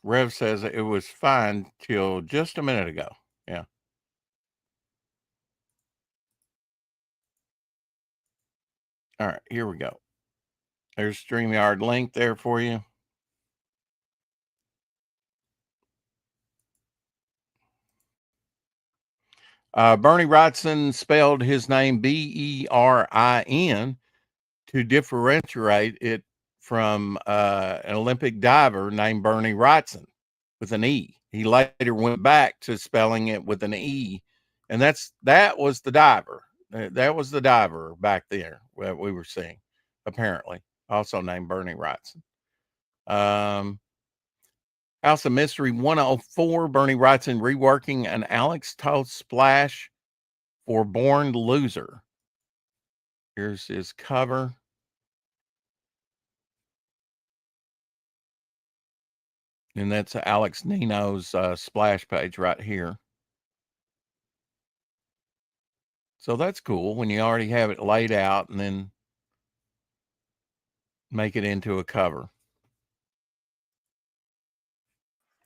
Rev says it was fine till just a minute ago. Yeah. All right, here we go. There's StreamYard link there for you. Bernie Wrightson spelled his name Berin to differentiate it from an Olympic diver named Bernie Wrightson with an E. He later went back to spelling it with an E, and that was the diver. That was the diver back there that we were seeing, apparently, also named Bernie Wrightson. House of Mystery 104, Bernie Wrightson reworking an Alex Toth splash for Born Loser. Here's his cover. And that's Alex Nino's splash page right here. So that's cool when you already have it laid out and then make it into a cover.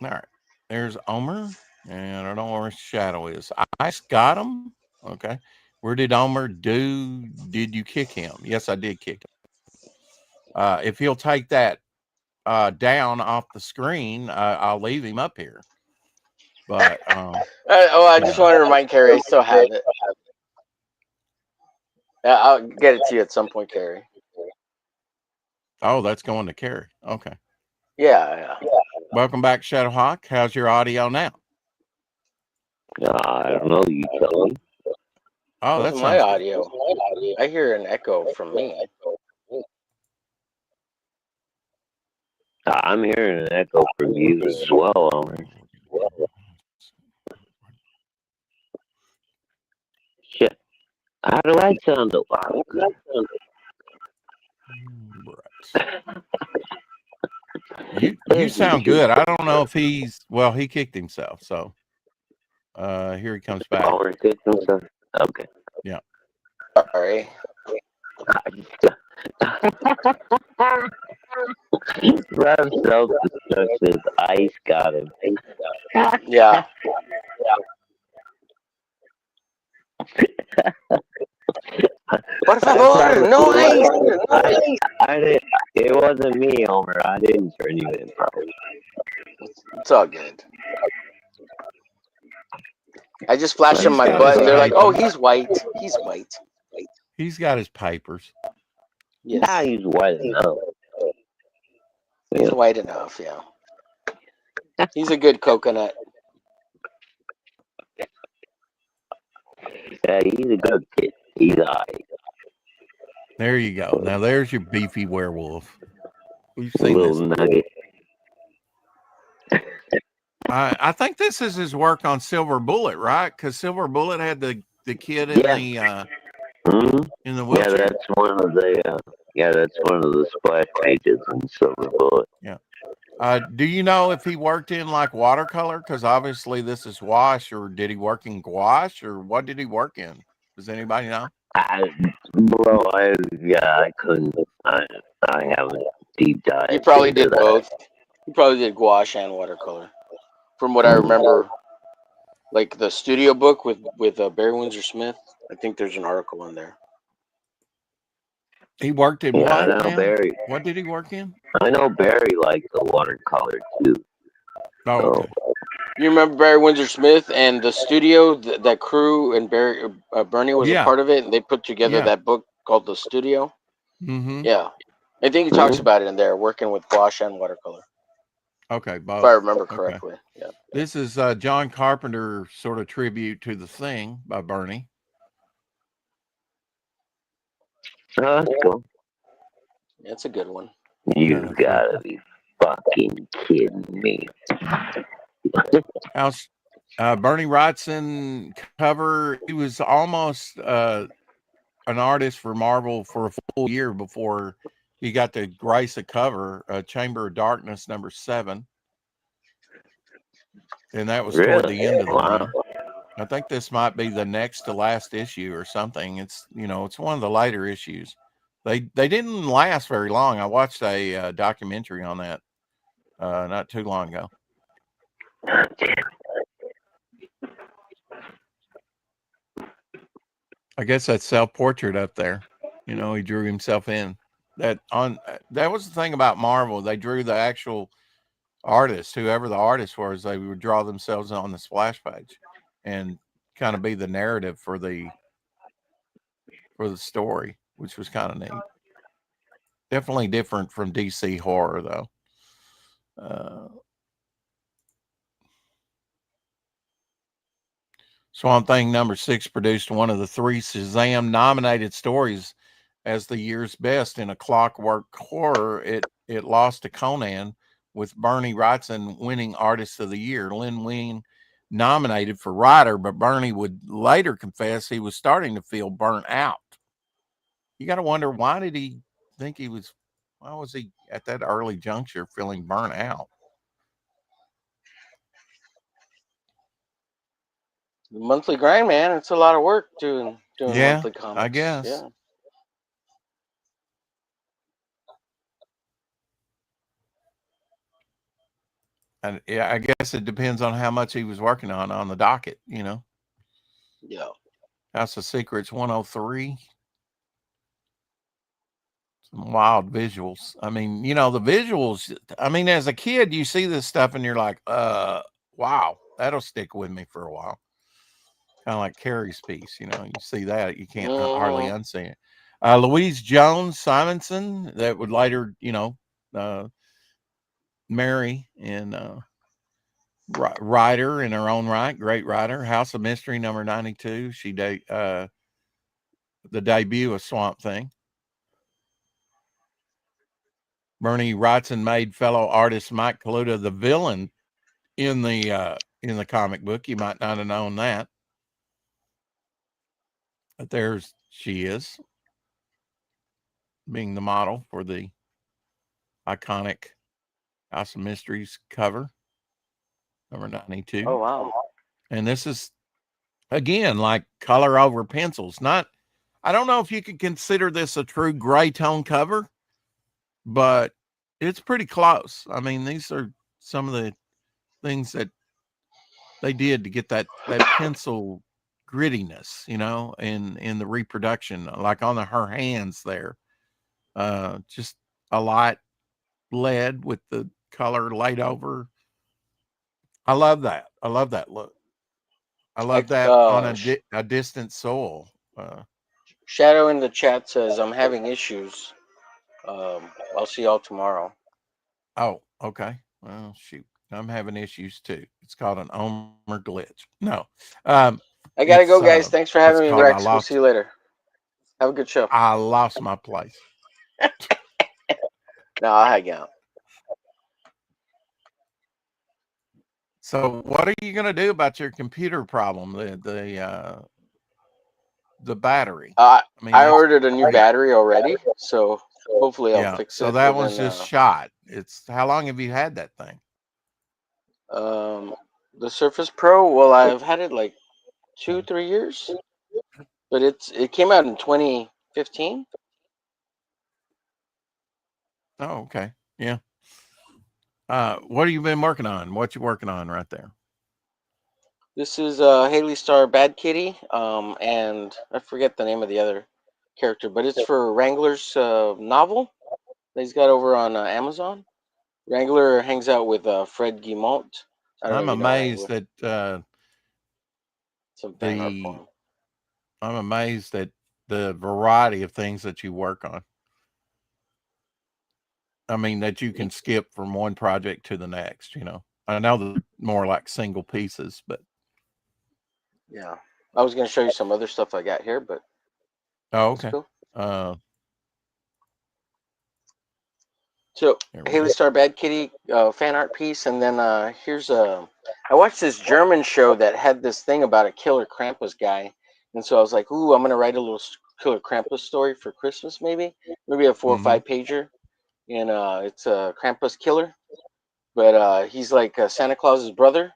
All right. There's Omer. And I don't know where Shadow is. I got him. Okay. Where did Omer do? Did you kick him? Yes, I did kick him. If he'll take that down off the screen, I'll leave him up here. But I just want to remind Carrie I still have it. I'll get it to you at some point, Carrie. Oh, that's going to Carrie. Okay. Yeah. Welcome back, Shadowhawk. How's your audio now? I don't know. You tell me. Oh, that's my audio. I hear an echo from me. I'm hearing an echo from you as well, Omer. Shit. How do I sound? You sound good. I don't know if he kicked himself. So here he comes back. Omer kicked himself? Okay. Yeah. Sorry. Rev self-destructed. Ice got him. Yeah. Por favor, no ice. It wasn't me, Homer. I didn't turn you in, probably. It's all good. I just flashed him my butt, and they're like, "Oh, he's white. He's white. He's got his papers. Yes. Yeah, he's white enough. He's white enough, yeah. He's a good coconut. Yeah, he's a good kid. He's alright. There you go. Now there's your beefy werewolf. We've seen Little this. nugget. I think this is his work on Silver Bullet, right? Because Silver Bullet had the kid in Mm-hmm. in the Yeah, wheelchair. that's one of the splash pages in Silver Bullet. Yeah. Do you know if he worked in like watercolor? Because obviously this is wash, or did he work in gouache, or what did he work in? Does anybody know? I couldn't. I haven't deep dived He probably into did that. both. He probably did gouache and watercolor, from what I remember. Like the studio book with Barry Windsor Smith. I think there's an article in there. He worked in Yeah, what I know now? Barry. What did he work in? I know Barry liked the watercolor too. Oh, So, okay. You remember Barry Windsor Smith and the studio, that crew, and Berni was a Yeah. part of it, and they put together Yeah. that book called The Studio. Mm-hmm. Yeah, I think he talks about it in there, working with gouache and watercolor, Okay, both. if I remember Okay. correctly. Yeah. This is John Carpenter sort of tribute to The Thing by Berni. cool. It's a good one. You gotta be fucking kidding me. How's Bernie Wrightson cover? He was almost an artist for Marvel for a full year before he got to grace a cover, Chamber of Darkness #7, and that was toward the end of the run. I think this might be the next to last issue or something. It's it's one of the later issues. They didn't last very long. I watched a documentary on that not too long ago. I guess that's self-portrait up there. He drew himself in. That was the thing about Marvel. They drew the actual artist, whoever the artist was. They would draw themselves on the splash page, and kind of be the narrative for the story, which was kind of neat. Definitely different from DC horror, though. Swamp Thing #6 produced one of the 3 Shazam nominated stories as the year's best in a clockwork horror. It lost to Conan, with Bernie Wrightson winning Artist of the Year. Lynn Wein nominated for writer, but Bernie would later confess he was starting to feel burnt out. You got to wonder, why was he at that early juncture feeling burnt out? The monthly grind, man. It's a lot of work doing monthly comics. I guess. Yeah. And yeah, I guess it depends on how much he was working on the docket, Yeah. House of Secrets 103. Some wild visuals. I mean, the visuals, I mean, as a kid, you see this stuff and you're like, wow, that'll stick with me for a while. Kind of like Carrie's piece, you see that, you can't hardly unsee it. Louise Jones Simonson, that would later, marry and writer in her own right, great writer. House of Mystery #92. She the debut of Swamp Thing. Bernie Wrightson made fellow artist Mike Kaluta the villain in the comic book. You might not have known that, but there's she is, being the model for the iconic House of Mysteries cover, #92. Oh wow! And this is, again, like color over pencils. I don't know if you could consider this a true gray tone cover, but it's pretty close. I mean, these are some of the things that they did to get that pencil grittiness, in the reproduction, like on her hands there. Just a light lead with the color laid over. I love that. I love that look. I love that on a distant soul. Shadow in the chat says, I'm having issues. I'll see y'all tomorrow. Oh, okay. Well, shoot. I'm having issues too. It's called an Omer glitch. No. I gotta go, guys. Thanks for having me, Rex. We'll see you later. Have a good show. I lost my place. No, I'll hang out. So, what are you going to do about your computer problem? The battery. I ordered a new battery already, so hopefully I'll fix it. So that one's just shot. It's how long have you had that thing? The Surface Pro. Well, I've had it like 2-3 years, but it came out in 2015. Oh, okay, yeah. What have you been working on? What you working on right there? This is Haley Star Bad Kitty, and I forget the name of the other character, but it's for Wrangler's novel that he's got over on Amazon. Wrangler hangs out with Fred Guimont. I'm amazed that some fan art for him. I'm amazed at the variety of things that you work on. I mean, that you can skip from one project to the next, you know. I know they're more like single pieces, but yeah. I was going to show you some other stuff I got here, but oh, okay. Cool. So Haley Star Bad Kitty fan art piece, and then here's I watched this German show that had this thing about a killer Krampus guy, and so I was like, ooh, I'm gonna write a little killer Krampus story for Christmas, maybe a 4 or 5 pager, and it's a Krampus killer, but he's like Santa Claus's brother,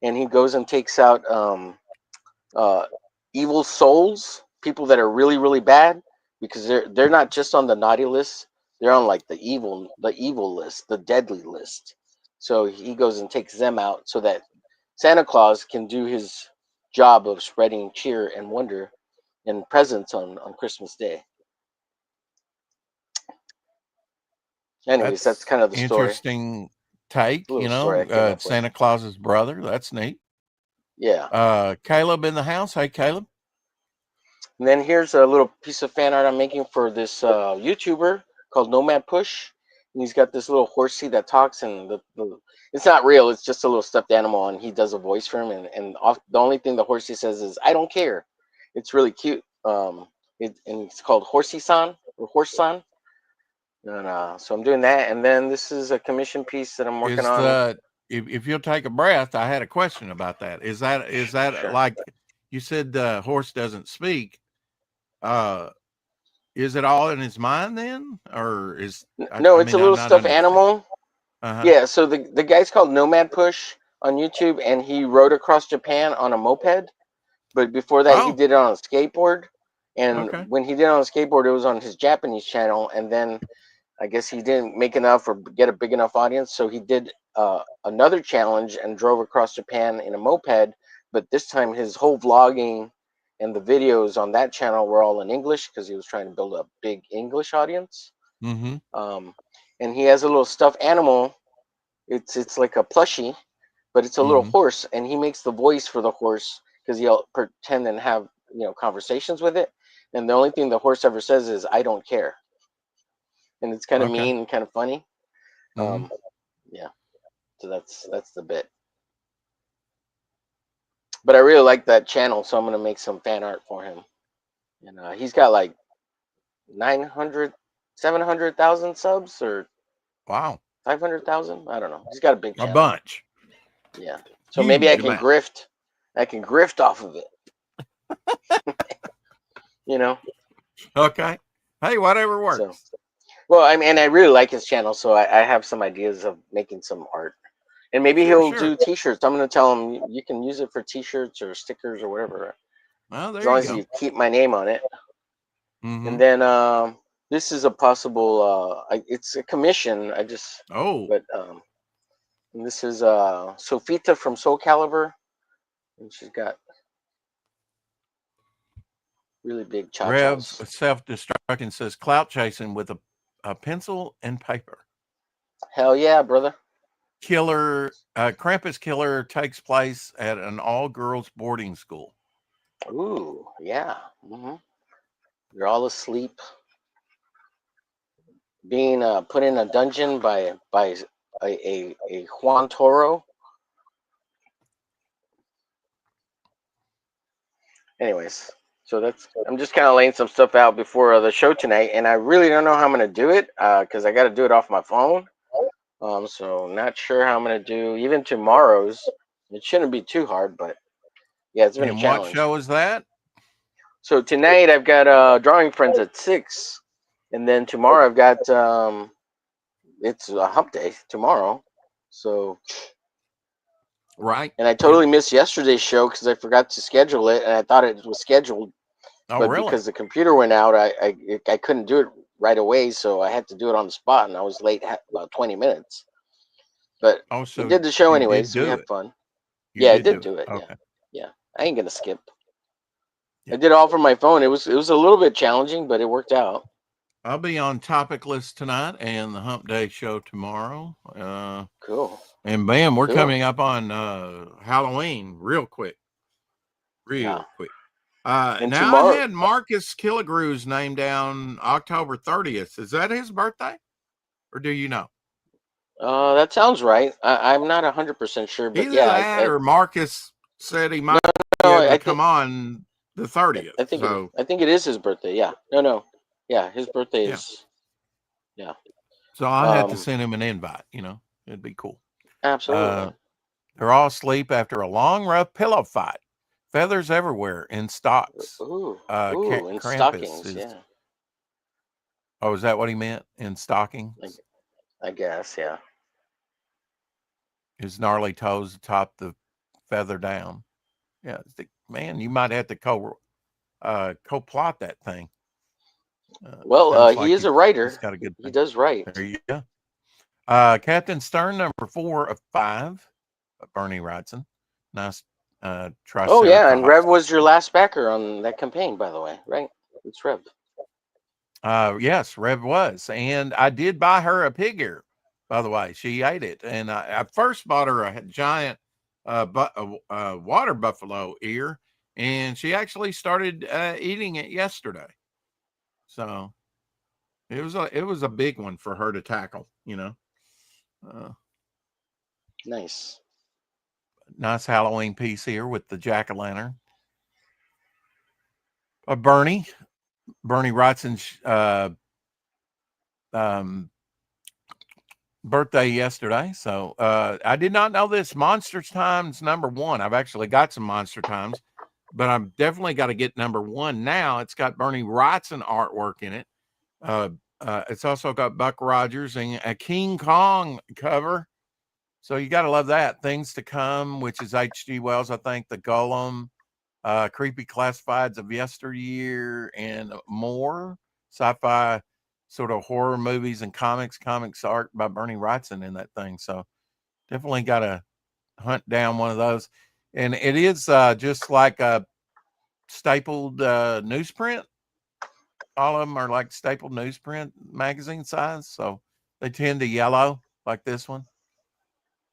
and he goes and takes out evil souls, people that are really really bad, because they're not just on the naughty list. They're on like the evil list, the deadly list. So he goes and takes them out so that Santa Claus can do his job of spreading cheer and wonder and presents on Christmas Day. Anyways, that's kind of the story. Interesting take, you know, Santa Claus's brother. That's neat. Yeah. Caleb in the house. Hey, Caleb. And then here's a little piece of fan art I'm making for this YouTuber called Nomad Push. And he's got this little horsey that talks, and it's not real. It's just a little stuffed animal, and he does a voice for him. And the only thing the horsey says is, "I don't care." It's really cute. And it's called Horsey-san or Horse-san. And so I'm doing that. And then this is a commission piece that I'm working on. If you'll take a breath, I had a question about that. Is that sure. Like you said, the horse doesn't speak? Is it all in his mind then, or is no? It's a little stuffed animal. Yeah. So the guy's called Nomad Push on YouTube, and he rode across Japan on a moped. But before that, he did it on a skateboard. And when he did it on a skateboard, it was on his Japanese channel. And then I guess he didn't make enough or get a big enough audience, so he did another challenge and drove across Japan in a moped. But this time, his whole vlogging and the videos on that channel were all in English because he was trying to build a big English audience. And he has a little stuffed animal. It's like a plushie, but it's a little horse, and he makes the voice for the horse because he'll pretend and have conversations with it. And the only thing the horse ever says is, "I don't care." And it's kind of mean and kind of funny. Yeah, so that's the bit. But I really like that channel, so I'm gonna make some fan art for him. And he's got like 700,000 subs, or 500,000. I don't know. He's got a big channel. A bunch. Yeah. So maybe I can grift. I can grift off of it. You know. Okay. Hey, whatever works. So, well, I mean, I really like his channel, so I have some ideas of making some art. And maybe he'll do T-shirts. I'm going to tell him you can use it for T-shirts or stickers or whatever. Well, there as long as you keep my name on it. And then this is a possible. It's a commission. I just. But and this is Sofita from Soul Calibur, and she's got really big cha-chas. Revs self-destructing says clout chasing with a pencil and paper. Hell yeah, brother. Krampus Killer takes place at an all-girls boarding school. Ooh, yeah. You're all asleep, being put in a dungeon by a Juan Toro. Anyways, So I'm just kind of laying some stuff out before the show tonight, and I really don't know how I'm gonna do it because I got to do it off my phone. So not sure how I'm gonna do even tomorrow's. It shouldn't be too hard, but yeah, it's been a And what challenge. show is that? So tonight I've got Drawing Friends at 6, and then tomorrow I've got it's a hump day tomorrow. So Right. and I totally missed yesterday's show because I forgot to schedule it, and I thought it was scheduled, Oh, but really? because the computer went out, I couldn't do it right away, so I had to do it on the spot, and I was late about 20 minutes. But Oh, we so did the show you anyway, did so we do had it. fun. You Yeah, I did did do do it. Okay. Yeah. I ain't gonna skip. Yeah. I did it all from my phone. It was a little bit challenging, but it worked out. I'll be on Topic List tonight and the Hump Day show tomorrow. Cool. And bam, we're Cool. coming up on Halloween real quick. Yeah. Quick. And Now tomorrow, I had Marcus Killigrew's name down October 30th. Is that his birthday? Or do you know? that sounds right. I'm not 100% sure, but Either yeah, that or Marcus said he might be no, able to I come think on the 30th. I think it is his birthday. Yeah. No. Yeah, his birthday is. Yeah. So I'll have to send him an invite, It'd be cool. Absolutely. They're all asleep after a long, rough pillow fight. Feathers everywhere in stocks. Ooh, in Krampus stockings, is. yeah. Oh, is that what he meant? In stockings? I guess, yeah. His gnarly toes top the feather down. Yeah, man, you might have to co-plot that thing. Well, he is a writer. He's got a good thing. He does write. There you go. Captain Stern, number 4 of 5. Bernie Wrightson. Nice Triceratops. Oh, yeah, and Rev was your last backer on that campaign, by the way, right? It's Rev. Yes, Rev was. And I did buy her a pig ear, by the way. She ate it. And I first bought her a giant water buffalo ear, and she actually started eating it yesterday. So it was a big one for her to tackle, Nice. Nice Halloween piece here with the jack-o'-lantern. Bernie Wrightson's birthday yesterday. So I did not know this. Monsters Times number 1. I've actually got some Monster Times, but I've definitely got to get number 1 now. It's got Bernie Wrightson artwork in it. It's also got Buck Rogers and a King Kong cover. So you got to love that. Things to Come, which is H.G. Wells, I think, The Golem, Creepy Classifieds of Yesteryear, and more. Sci-fi sort of horror movies and comics art by Bernie Wrightson in that thing. So definitely got to hunt down one of those. And it is just like a stapled newsprint. All of them are like stapled newsprint magazine size. So they tend to yellow like this one.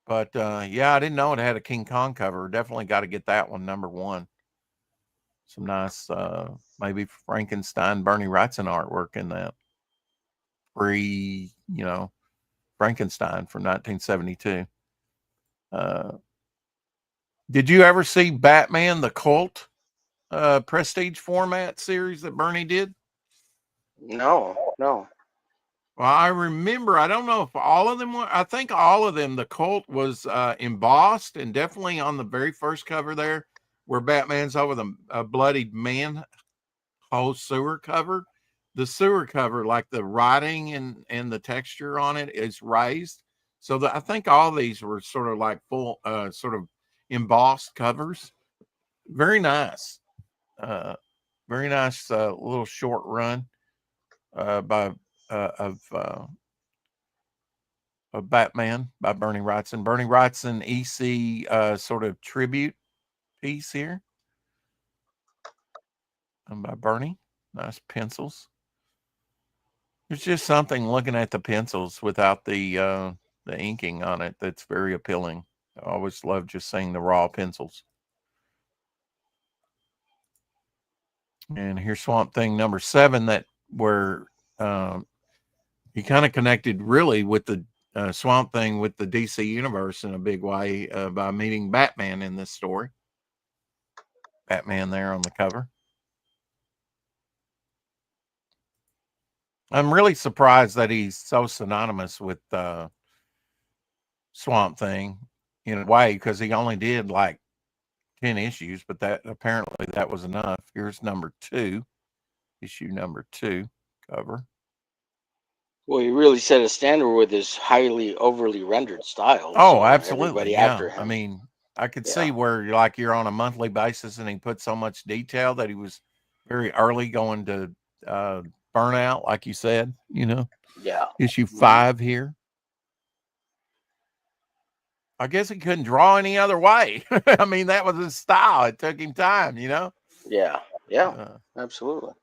But yeah, I didn't know it had a King Kong cover. Definitely got to get that one, number 1. Some nice, maybe Frankenstein, Bernie Wrightson artwork in that. Frankenstein from 1972. Did you ever see Batman the Cult prestige format series that Bernie did? No. Well, I remember, I don't know if all of them were, I think all of them, the Cult was embossed, and definitely on the very first cover there, where Batman's over the bloodied manhole sewer cover. The sewer cover, like the writing and the texture on it is raised. So I think all these were sort of like full, sort of embossed covers. Very nice. Very nice little short run of Batman by Bernie Wrightson. Bernie Wrightson EC sort of tribute piece here. By Bernie. Nice pencils. There's just something looking at the pencils without the inking on it that's very appealing. I always love just seeing the raw pencils. And here's Swamp Thing number 7, that where he kind of connected really with the Swamp Thing with the DC universe in a big way by meeting Batman in this story. Batman there on the cover. I'm really surprised that he's so synonymous with Swamp Thing in a way, because he only did like 10 issues, but that apparently that was enough. Here's number 2, issue number 2 cover. Well, he really set a standard with his highly overly rendered style. Oh, So absolutely. everybody Yeah. after him. I mean, I could Yeah. see where you're on a monthly basis and he put so much detail that he was very early going to burnout, like you said, Yeah. Issue 5 here. I guess he couldn't draw any other way. I mean, that was his style. It took him time, Yeah. Yeah. Absolutely.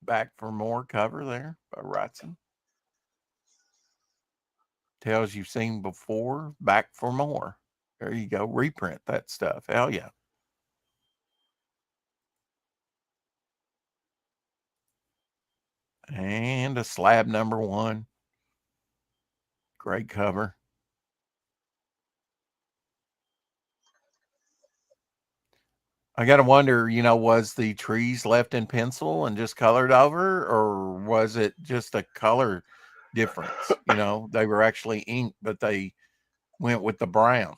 Back for More cover there by Wrightson. Tales you've seen before, back for more. There you go. Reprint that stuff. Hell yeah. And a slab number 1. Great cover. I got to wonder, was the trees left in pencil and just colored over, or was it just a color difference? They were actually inked, but they went with the brown,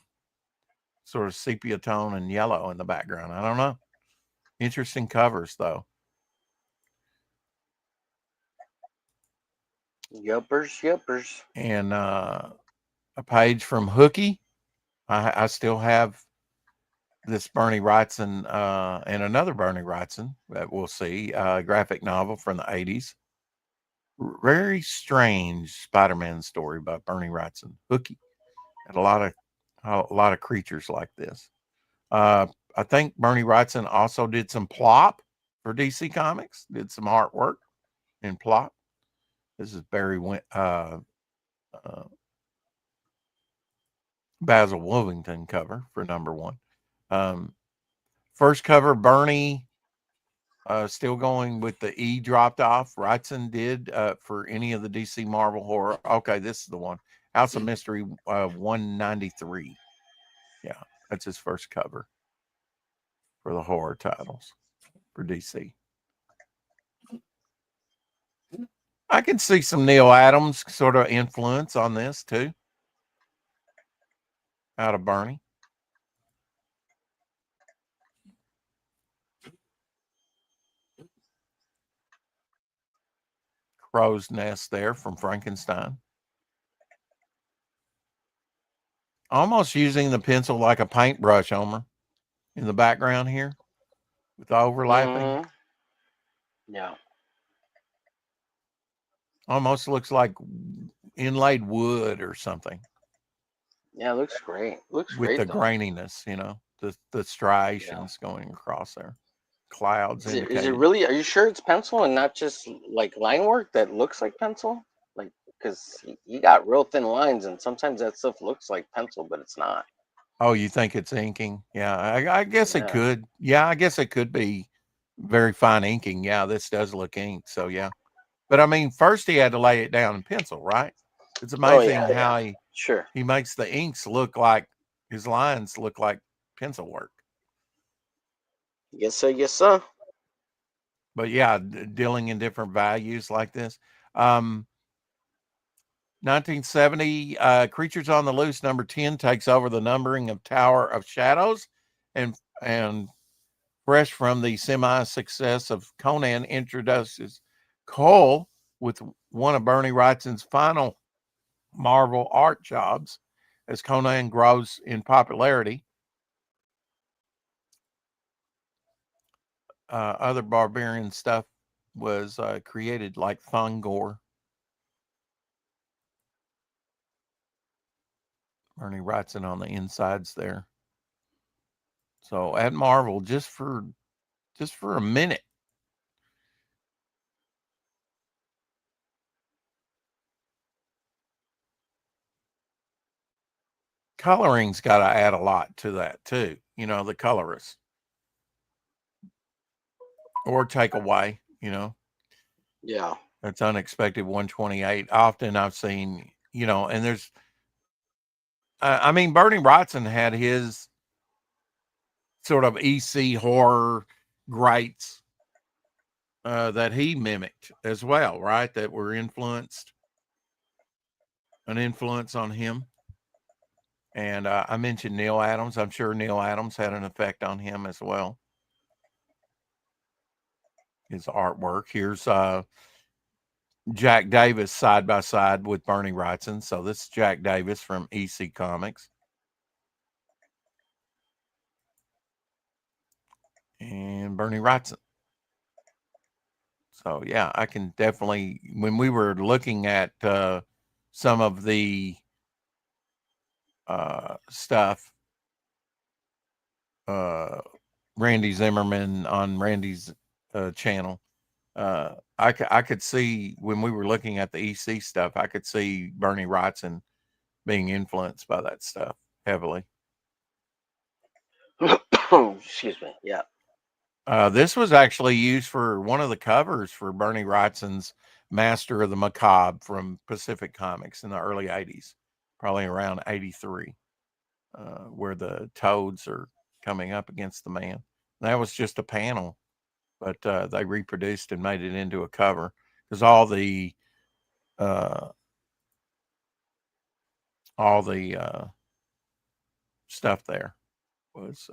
sort of sepia tone and yellow in the background. I don't know. Interesting covers, though. Yuppers. And a page from Hooky. I still have this Bernie Wrightson and another Bernie Wrightson that we'll see, graphic novel from the 80s. Very strange Spider-Man story by Bernie Wrightson. Hooky had a lot of creatures like this. I think Bernie Wrightson also did some plop for DC Comics. Did some artwork in plop. This is Basil Wolvington cover for number 1. First cover, Bernie. Still going with the E dropped off. Wrightson did for any of the DC Marvel horror. Okay, this is the one. House of Mystery 193. Yeah, that's his first cover for the horror titles for DC. I can see some Neil Adams sort of influence on this too, out of Bernie. Crow's Nest there from Frankenstein. Almost using the pencil like a paintbrush, Homer, in the background here with the overlapping. Mm-hmm. Yeah. Almost looks like inlaid wood or something. Yeah, looks great. Looks with great the though. graininess, the striations going across there. Clouds Is it indicated. really? Are you sure it's pencil and not just like line work that looks like pencil? Like, because you got real thin lines, and sometimes that stuff looks like pencil, but it's not. Oh, you think it's inking? Yeah, I guess it could. Yeah, I guess it could be very fine inking. Yeah, this does look inked. So yeah, but I mean, first he had to lay it down in pencil, right? It's amazing how he makes the inks look like his lines look like pencil work. Yes, sir. But yeah, dealing in different values like this. 1970, Creatures on the Loose number 10 takes over the numbering of Tower of Shadows, and fresh from the semi-success of Conan, introduces Cole with one of Bernie Wrightson's final Marvel art jobs as Conan grows in popularity. Other barbarian stuff was created, like Thongor. Bernie Wrightson on the insides there. So at Marvel, just for a minute. Coloring's got to add a lot to that too. The colorist, or take away. Yeah. That's unexpected 128. Often I've seen, and there's. I mean, Bernie Wrightson had his sort of EC horror greats that he mimicked as well, right? That were an influence on him. And I mentioned Neil Adams. I'm sure Neil Adams had an effect on him as well. His artwork. Here's Jack Davis side by side with Berni Wrightson. So this is Jack Davis from EC Comics. And Berni Wrightson. So yeah, I can definitely, when we were looking at some of the stuff, Randy Zimmerman on Randy's channel, I could see when we were looking at the EC stuff, I could see Berni Wrightson being influenced by that stuff heavily. Excuse me. Yeah. This was actually used for one of the covers for Berni Wrightson's Master of the Macabre from Pacific Comics in the early 80s, probably around 83, where the toads are coming up against the man. That was just a panel, but they reproduced and made it into a cover because all the stuff there was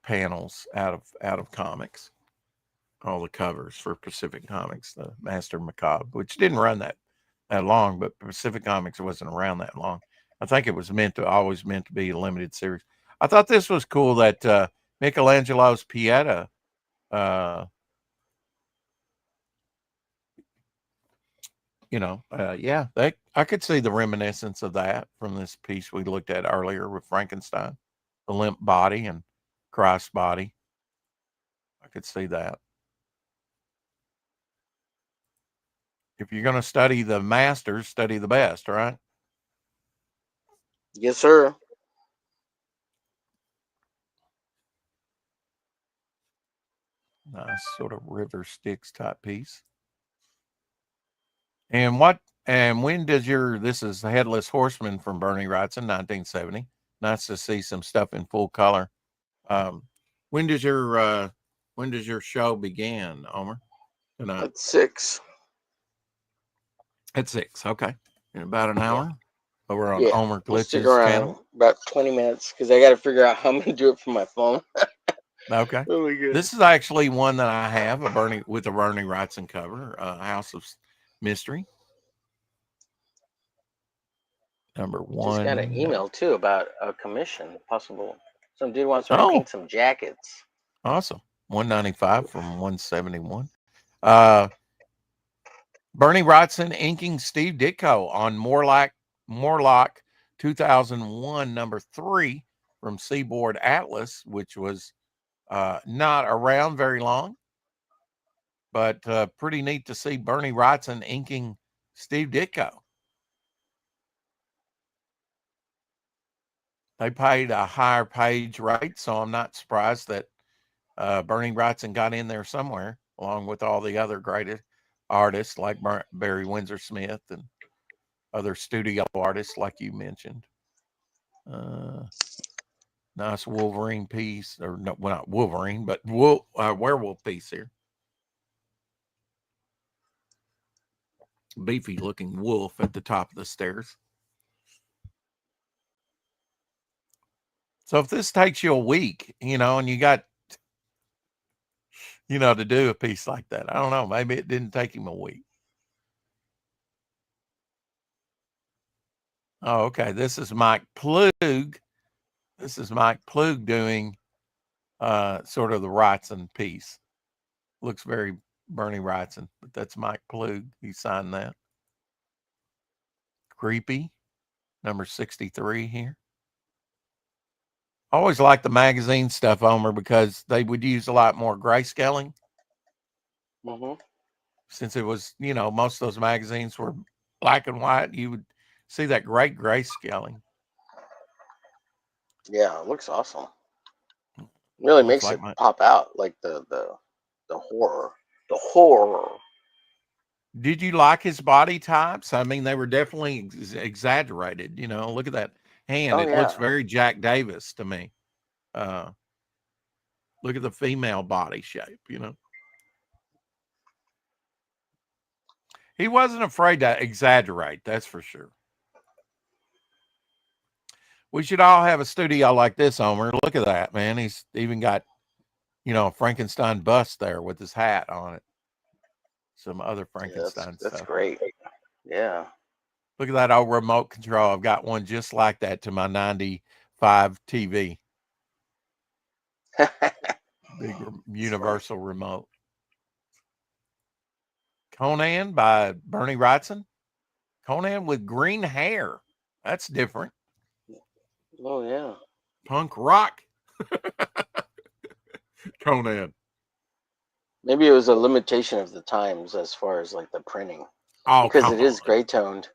panels out of comics. All the covers for Pacific Comics, the Master Macabre, which didn't run that long, but Pacific Comics wasn't around that long. I think it was always meant to be a limited series. I thought this was cool that Michelangelo's Pieta, I could see the reminiscence of that from this piece we looked at earlier with Frankenstein, the limp body and Christ's body. I could see that. If you're going to study the masters, study the best, right? Yes, sir. Nice sort of river Styx type piece. And when does this is the Headless Horseman from Berni Wrightson, 1970. Nice to see some stuff in full color. When does your show begin, Omer? Tonight? At 6. At 6, okay. In about an hour? Over on Omer We'll stick Glitch's around channel? about 20 minutes because I got to figure out how I'm going to do it from my phone. Okay. Really good. This is actually one that I have, with a Berni Wrightson cover, House of Mystery. Number 1. Just got an email too about a commission possible. Some dude wants me to paint some jackets. Awesome. $195 from $171. Berni Wrightson inking Steve Ditko on Morlock 2001 number 3 from Seaboard Atlas, which was not around very long, but pretty neat to see Berni Wrightson inking Steve Ditko. They paid a higher page rate, so I'm not surprised that Berni Wrightson got in there somewhere, along with all the other great artists like Barry Windsor Smith and other studio artists like you mentioned. Nice Wolverine piece, or no, well, not Wolverine, but werewolf piece here. Beefy looking wolf at the top of the stairs. So if this takes you a week, and you got, to do a piece like that, I don't know, maybe it didn't take him a week. Oh, okay. This is Mike Plug. This is Mike Plug doing sort of the Wrightson piece. Looks very Berni Wrightson, but that's Mike Plug. He signed that. Creepy, number 63 here. I always like the magazine stuff, Omer, because they would use a lot more grayscaling. Mm-hmm. Since it was, most of those magazines were black and white, you would see that great grayscaling. Yeah, it looks awesome. Really makes like it pop out, like the horror. The horror. Did you like his body types? I mean, they were definitely exaggerated. Look at that hand. It looks very Jack Davis to me. Look at the female body shape, you know. He wasn't afraid to exaggerate, that's for sure. We should all have a studio like this, Homer. Look at that, man. He's even got, you know, a Frankenstein bust there with his hat on it. Some other Frankenstein that's stuff. great. Yeah. Look at that old remote control. I've got one just like that to my 95 TV. Big universal remote. Conan by Bernie Wrightson. Conan with green hair. That's different. Oh, yeah. Punk rock. Conan. Maybe it was a limitation of the times as far as like the printing. Oh, because it is gray toned.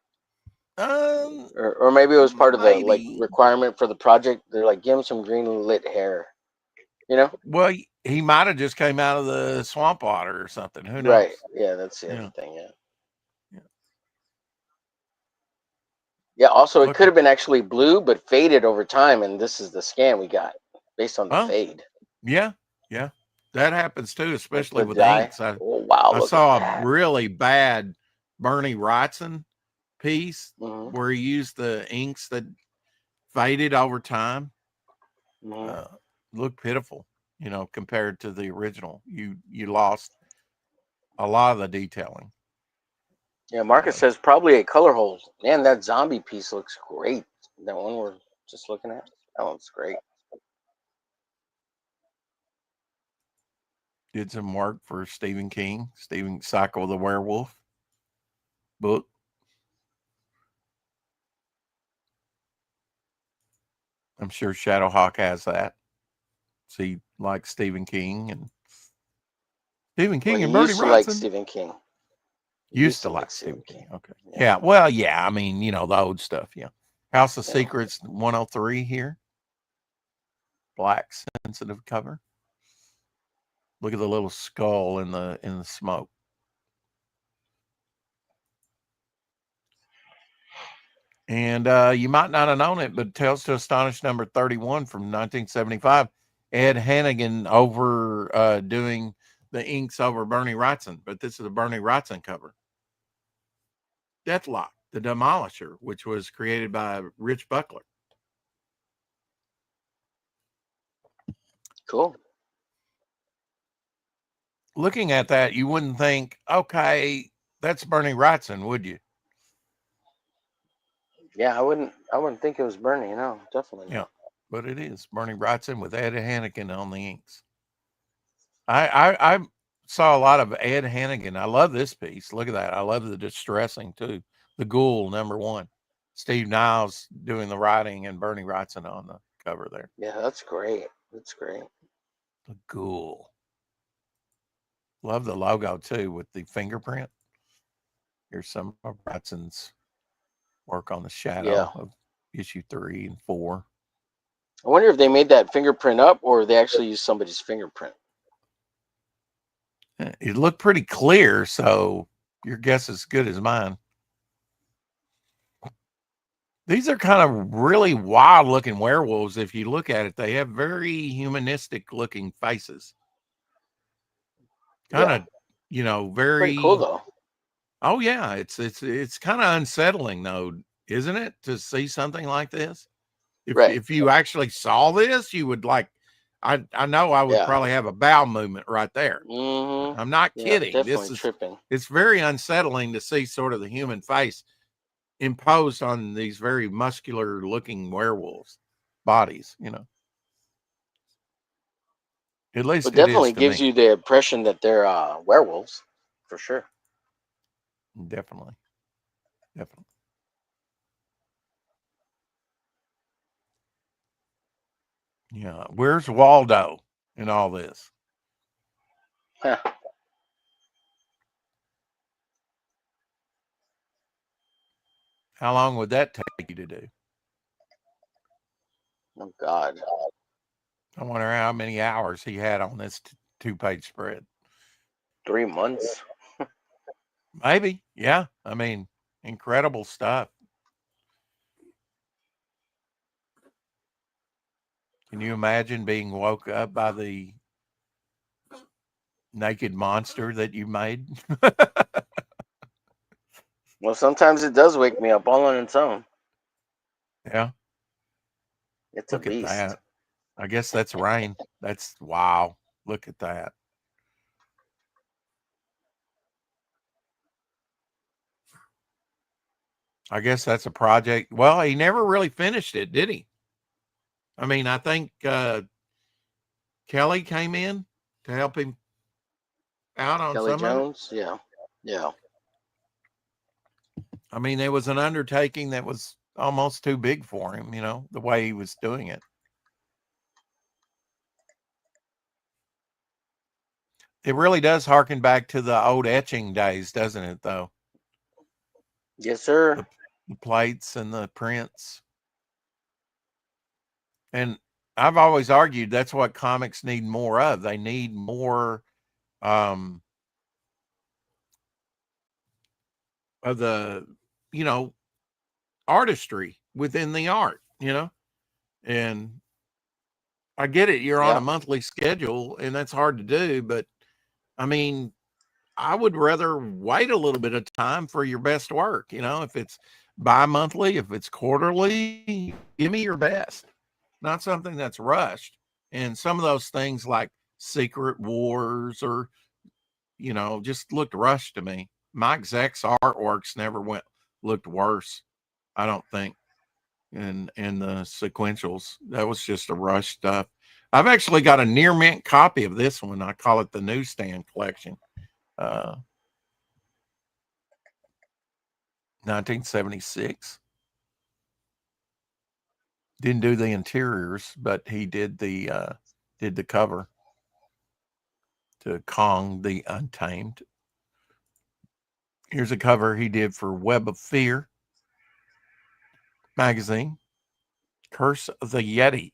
Or or maybe it was part of the like requirement for the project. They're like, give him some green lit hair, you know? Well, he might have just came out of the swamp water or something. Who knows? Right. Yeah, that's the other thing. Yeah. Also, it could have been actually blue, but faded over time, and this is the scan we got based on the fade. Yeah, yeah, that happens too, especially Like with dye. inks. Wow, I saw a really bad Bernie Wrightson piece where he used the inks that faded over time. Looked pitiful, you know, compared to the original. You lost a lot of the detailing. Yeah, Marcus says probably a color hole. Man, that zombie piece looks great. That one we're just looking at. That one's great. Did some work for Stephen King, Stephen Cycle of the Werewolf book. I'm sure Shadowhawk has that. See, like Stephen King and Stephen King and Bernie Wrightson. Like Stephen King. Used to like Stephen King. Okay. Yeah. Well, yeah. I mean, you know, the old stuff. Yeah. House of Secrets 103 here. Black sensitive cover. Look at the little skull in the smoke. And you might not have known it, but Tales to Astonish number 31 from 1975. Ed Hannigan over doing the inks over Bernie Wrightson, but this is a Bernie Wrightson cover. Deathlock, the Demolisher, which was created by Rich Buckler. Cool. Looking at that, you wouldn't think, okay, that's Bernie Wrightson, would you? Yeah, I wouldn't think it was Bernie, no, definitely not. Yeah, but it is Bernie Wrightson with Ed Hannigan on the inks. I saw a lot of Ed Hannigan. I love this piece. Look at that. I love the distressing too. The Ghoul number 1. Steve Niles doing the writing and Bernie Wrightson on the cover there. Yeah, that's great. That's great. The Ghoul. Love the logo too with the fingerprint. Here's some of Wrightson's work on the shadow of issue 3 and 4. I wonder if they made that fingerprint up or they actually used somebody's fingerprint. It looked pretty clear, so your guess is as good as mine. These are kind of really wild looking werewolves. If you look at it, they have very humanistic looking faces. Kind of, you know, very pretty cool though. Oh yeah, it's kind of unsettling though, isn't it, to see something like this? If you actually saw this, you would like. I know I would probably have a bowel movement right there. I'm not kidding. This is tripping. It's very unsettling to see sort of the human face imposed on these very muscular looking werewolves bodies, you know. At least it definitely gives you the impression that they're werewolves, for sure. Definitely. Yeah. Where's Waldo in all this? Huh. How long would that take you to do? Oh, God. I wonder how many hours he had on this 2-page spread. 3 months. Maybe. Yeah. I mean, incredible stuff. Can you imagine being woke up by the naked monster that you made. Well, sometimes it does wake me up all on its own. Yeah. It's Look a at beast. that. I guess that's rain. That's wow. Look at that. I guess that's a project. Well, he never really finished it, did he? I mean, I think Kelly came in to help him out on Kelly some Jones, of it. yeah. I mean, it was an undertaking that was almost too big for him, the way he was doing it. It really does harken back to the old etching days, doesn't it, though? Yes, sir. The plates and the prints. And I've always argued that's what comics need more of. They need more of the, artistry within the art, and I get it. You're on a monthly schedule and that's hard to do, but I mean, I would rather wait a little bit of time for your best work. If it's bi-monthly, if it's quarterly, give me your best, not something that's rushed. And some of those things like Secret Wars or, just looked rushed to me. Mike Zeck's artworks never looked worse, I don't think. And the sequentials, that was just a rush stuff. I've actually got a near mint copy of this one. I call it the newsstand collection. 1976. Didn't do the interiors, but he did the cover to Kong the Untamed. Here's a cover he did for Web of Fear magazine. Curse of the Yeti.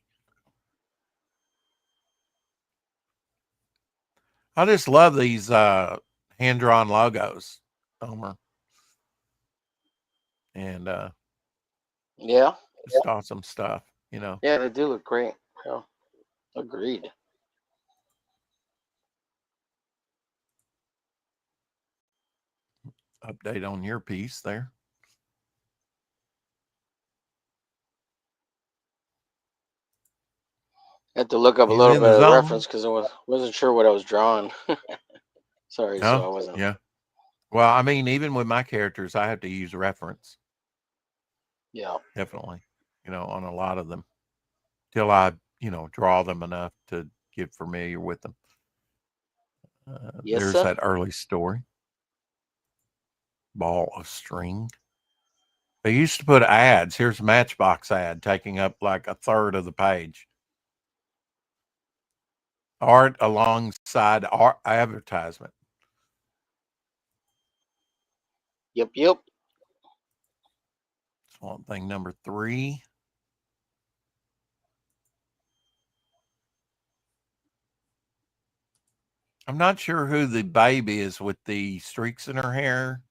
I just love these hand-drawn logos, Homer. And yeah, just awesome stuff, Yeah, they do look great. Yeah. Agreed. Update on your piece there. I had to look up a little bit of the reference because I wasn't sure what I was drawing. Sorry, so I wasn't. Yeah. Well, I mean, even with my characters, I have to use reference. Yeah. Definitely. On a lot of them. Till I, draw them enough to get familiar with them. Yes, there's sir. That early story. Ball of String. They used to put ads. Here's a Matchbox ad taking up like a third of the page. Art alongside art advertisement. Yep. Swamp Thing number 3. I'm not sure who the baby is with the streaks in her hair,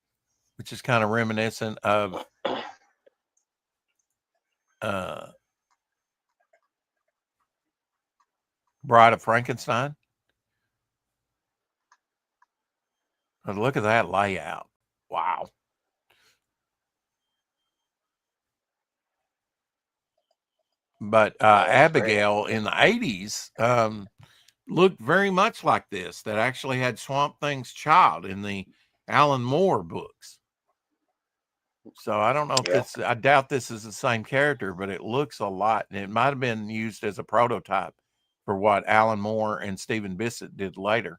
which is kind of reminiscent of Bride of Frankenstein. But look at that layout. Wow. But Abigail in the 80s looked very much like this, that actually had Swamp Thing's child in the Alan Moore books. So I don't know if I doubt this is the same character, but it looks a lot. And it might have been used as a prototype for what Alan Moore and Stephen Bissett did later.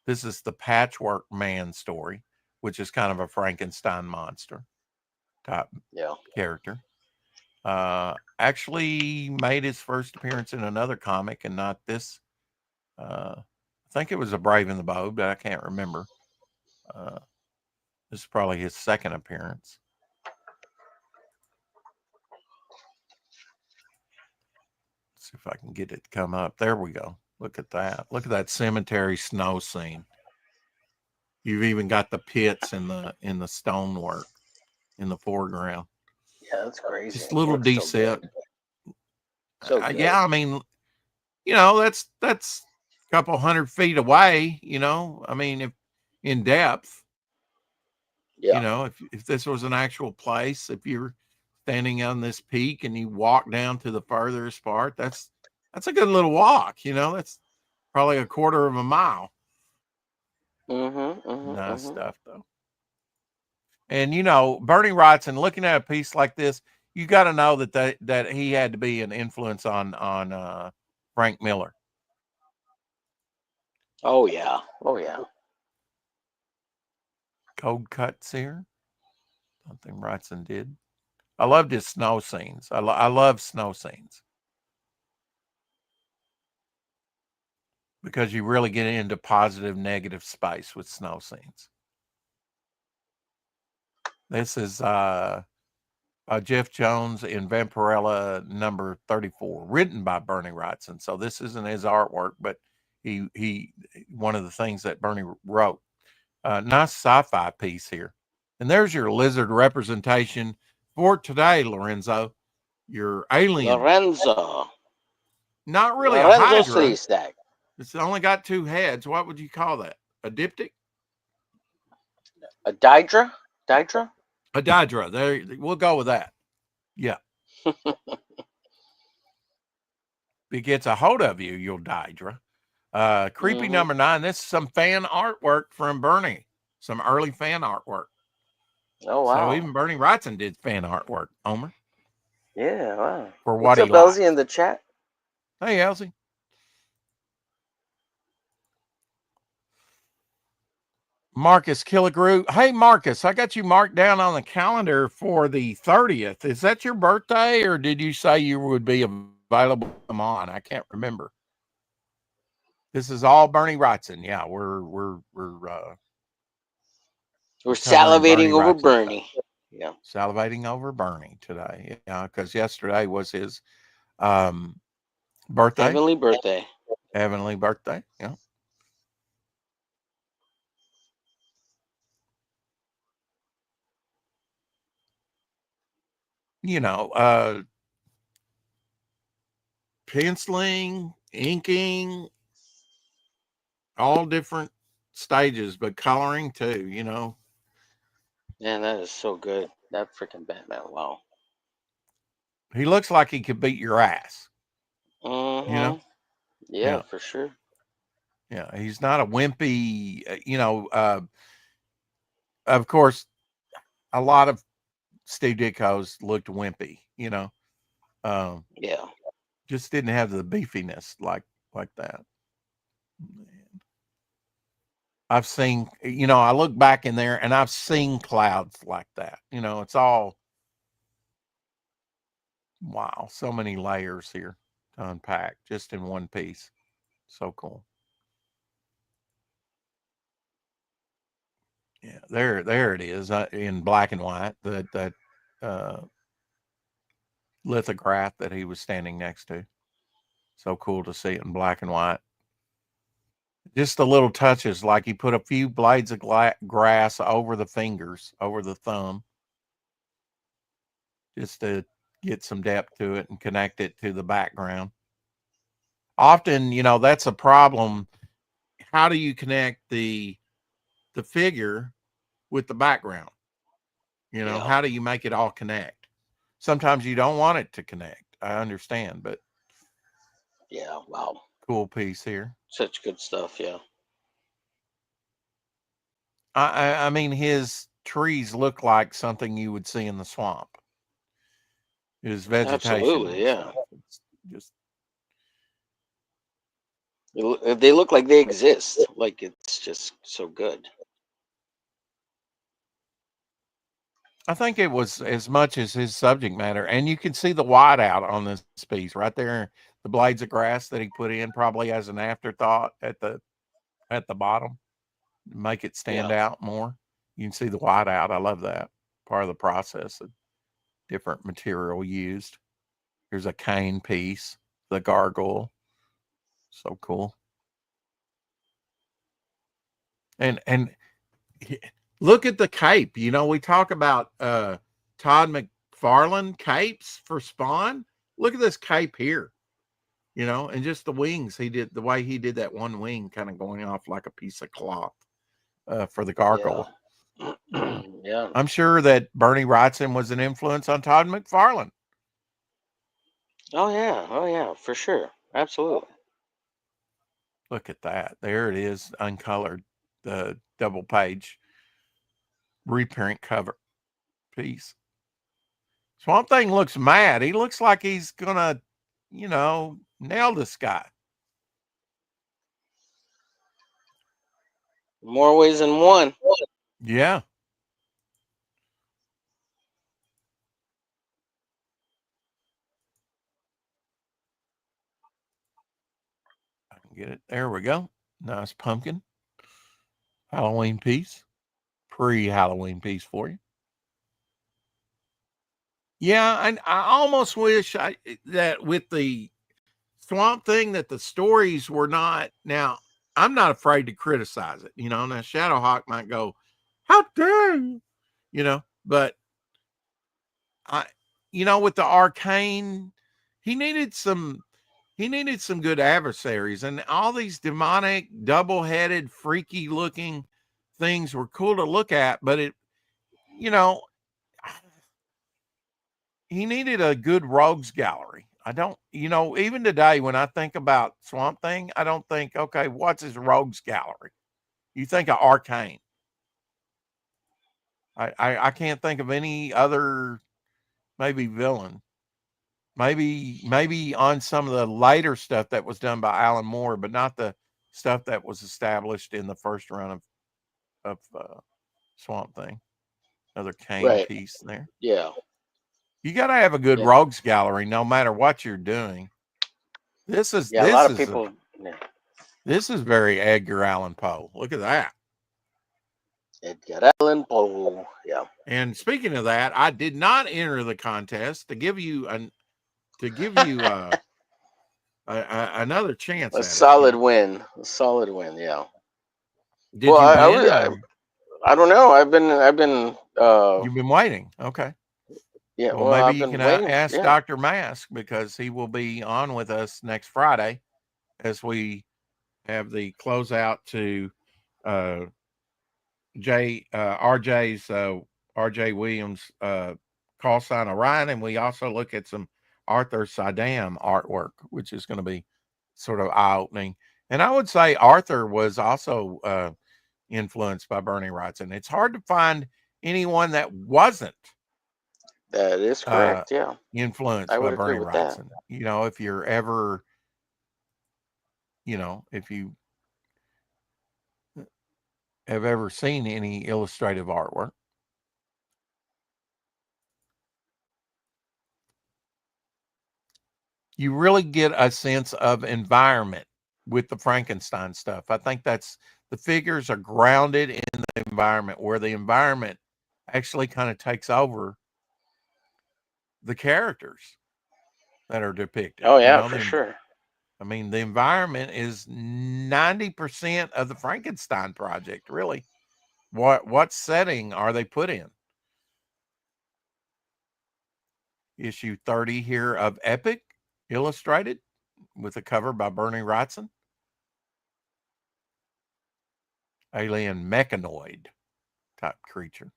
This is the Patchwork Man story, which is kind of a Frankenstein monster type character. Actually made his first appearance in another comic and not this. I think it was A Brave and the Bold, but I can't remember. This is probably his second appearance. Let's see if I can get it to come up. There we go. Look at that. Look at that cemetery snow scene. You've even got the pits in the stonework in the foreground. Yeah, that's crazy. Just little detail. So yeah, I mean, that's couple 100 feet away, you know, I mean, if in depth, Yeah. you know, if this was an actual place, if you're standing on this peak and you walk down to the furthest part, that's a good little walk, you know, that's probably a quarter of a mile. Nice stuff though. And you know, Bernie Wrightson, looking at a piece like this, you got to know that he had to be an influence on Frank Miller. Oh yeah. Oh yeah. Cold cuts here. Something Wrightson did. I loved his snow scenes. I love snow scenes because you really get into positive, negative space with snow scenes. This is Jeff Jones in Vampirella number 34, written by Bernie Wrightson. So this isn't his artwork, but he one of the things that Bernie wrote. Nice sci-fi piece here. And there's your lizard representation for today, Lorenzo. Your alien. Lorenzo. Not really Lorenzo a hydra. Sleestack. It's only got 2 heads. What would you call that? A diptych? A Dydra? Dydra? A dydra. There, we'll go with that. Yeah. If it gets a hold of you, you'll dydra. Creepy number 9. This is some fan artwork from Bernie. Some early fan artwork. Oh wow! So even Bernie Wrightson did fan artwork. Omer. Yeah, wow. For what What's he up, Elsie, liked. in the chat? Hey, Elsie. Marcus Killigrew. Hey, Marcus, I got you marked down on the calendar for the 30th. Is that your birthday, or did you say you would be available to come on? I can't remember. This is all Bernie Wrightson. Yeah, we're salivating over Bernie. Yeah, salivating over Bernie today. Yeah, because yesterday was his birthday. Heavenly birthday. Heavenly birthday. Yeah. You know, penciling, inking, all different stages, but coloring too, you know. Man, that is so good. That freaking Batman. Wow. He looks like he could beat your ass. You know? Yeah, for sure. Yeah, he's not a wimpy, you know, of course, a lot of Steve Ditko's looked wimpy, you know. Yeah. Just didn't have the beefiness like that. Man. I've seen, you know, I look back in there and I've seen clouds like that. You know, it's all, wow, so many layers here to unpack just in one piece. So cool. Yeah, there it is in black and white. That lithograph that he was standing next to. So cool to see it in black and white. Just the little touches, like he put a few blades of grass over the fingers, over the thumb, just to get some depth to it and connect it to the background. Often, you know, that's a problem. How do you connect the figure with the background? You know, how do you make it all connect? Sometimes you don't want it to connect. I understand, but yeah, wow. Cool piece here. Such good stuff, yeah. I mean, his trees look like something you would see in the swamp. His vegetation. Absolutely, yeah. It's just they look like they exist. Like it's just so good. I think it was as much as his subject matter, and you can see the whiteout on this piece right there. The blades of grass that he put in probably as an afterthought at the bottom, make it stand out more. You can see the whiteout. I love that part of the process. Of different material used. Here's a cane piece, the gargoyle. So cool. And look at the cape. You know, we talk about Todd McFarlane capes for Spawn. Look at this cape here. and just the wings. The way he did that one wing kind of going off like a piece of cloth for the gargoyle. Yeah. Yeah. I'm sure that Bernie Wrightson was an influence on Todd McFarlane. Oh yeah, for sure, absolutely. Look at that. There it is, uncolored, the double page reprint cover piece. Swamp Thing looks mad. He looks like he's gonna, nail this guy. More ways than one. Yeah. I can get it. There we go. Nice pumpkin. Halloween piece. Pre-Halloween piece for you. Yeah, and I almost wish that with the Swamp Thing that the stories were not. Now, I'm not afraid to criticize it. Now Shadowhawk might go, "How dare you?" But with the Arcane, he needed some good adversaries, and all these demonic, double-headed, freaky looking things were cool to look at, but he needed a good rogues gallery. I don't, even today when I think about Swamp Thing, I don't think, okay, what's his rogues gallery? You think of Arcane. I can't think of any other maybe villain. Maybe on some of the later stuff that was done by Alan Moore, but not the stuff that was established in the first run of Swamp Thing. Another Kane piece there. Yeah. You got to have a good rogues gallery, no matter what you're doing. This is a lot of people. This is very Edgar Allan Poe. Look at that. Edgar Allan Poe. Yeah. And speaking of that, I did not enter the contest to give you another chance. A solid win. A solid win. Yeah. Did you win? I don't know. I've been. You've been waiting. Okay. Yeah. Well, maybe you can ask Dr. Mask, because he will be on with us next Friday as we have the closeout to RJ Williams call sign Orion, and we also look at some Arthur Saddam artwork, which is going to be sort of eye-opening. And I would say Arthur was also influenced by Bernie Wrightson. It's hard to find anyone that wasn't. That is correct. Yeah, influenced by Bernie Wrightson. If you're ever, if you have ever seen any illustrative artwork, you really get a sense of environment with the Frankenstein stuff. I think the figures are grounded in the environment, where the environment actually kind of takes over the characters that are depicted. Oh yeah, for sure. I mean, the environment is 90% of the Frankenstein project, really. What setting are they put in? Issue 30 here of Epic, illustrated, with a cover by Bernie Wrightson. Alien mechanoid type creature.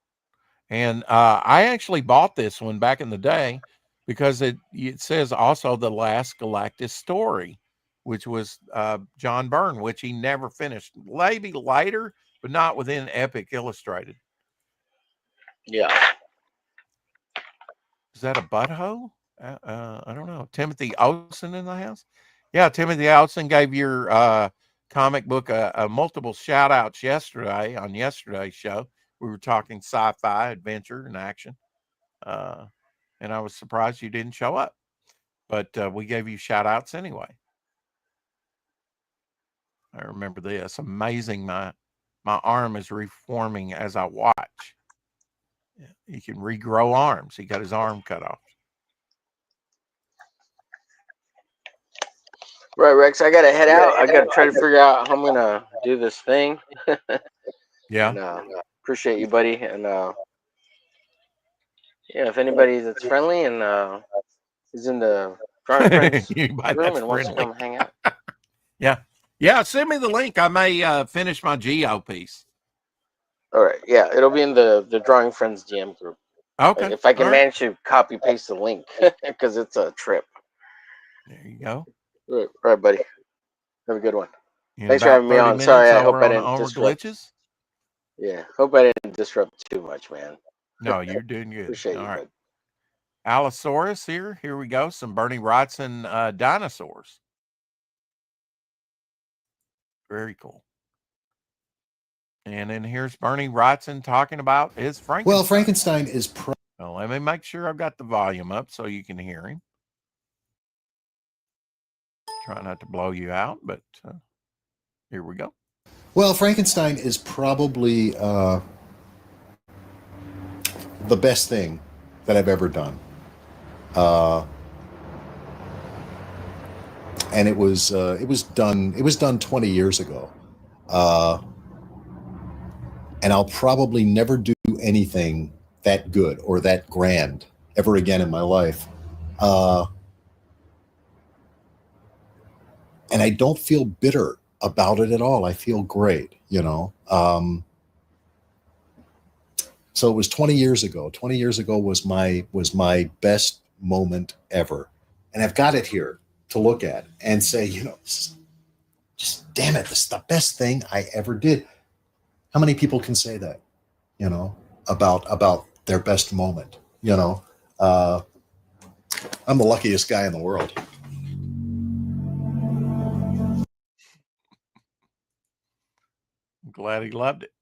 And I actually bought this one back in the day because it says also The Last Galactus Story, which was John Byrne, which he never finished. Maybe later, but not within Epic Illustrated. Yeah. Is that a butthole? I don't know. Timothy Olsen in the house? Yeah, Timothy Olsen gave your comic book a multiple shout outs yesterday on yesterday's show. We were talking sci-fi, adventure, and action. And I was surprised you didn't show up. But we gave you shout outs anyway. I remember this. Amazing. My arm is reforming as I watch. He can regrow arms. He got his arm cut off. Right, Rex. I gotta head out. I gotta try to figure out how I'm gonna do this thing. Yeah. And, appreciate you, buddy. And if anybody that's friendly and is into Drawing Friends Anybody room that's and wants to friendly. come hang out. Yeah. Send me the link. I may finish my Geo piece. All right. Yeah, it'll be in the Drawing Friends DM group. Okay. If I can All right. manage to copy paste the link, because it's a trip. There you go. All right, buddy. Have a good one. In Thanks for about having me 30 on. minutes Sorry, I hope over I on didn't Over disrupt. Glitches. Yeah, hope I didn't disrupt too much, man. No, you're doing good. Appreciate All you, right. bud. Allosaurus here. Here we go. Some Bernie Wrightson dinosaurs. Very cool. And then here's Bernie Wrightson talking about his Frankenstein. Well, Frankenstein is well, let me make sure I've got the volume up so you can hear him. Try not to blow you out, but here we go. Well, Frankenstein is probably the best thing that I've ever done. And it was done 20 years ago. And I'll probably never do anything that good or that grand ever again in my life. And I don't feel bitter about it at all. I feel great, you know. So it was 20 years ago. 20 years ago was my best moment ever. And I've got it here to look at and say, you know, just damn it, this is the best thing I ever did. How many people can say that, you know, about their best moment? You know, I'm the luckiest guy in the world. I'm glad he loved it.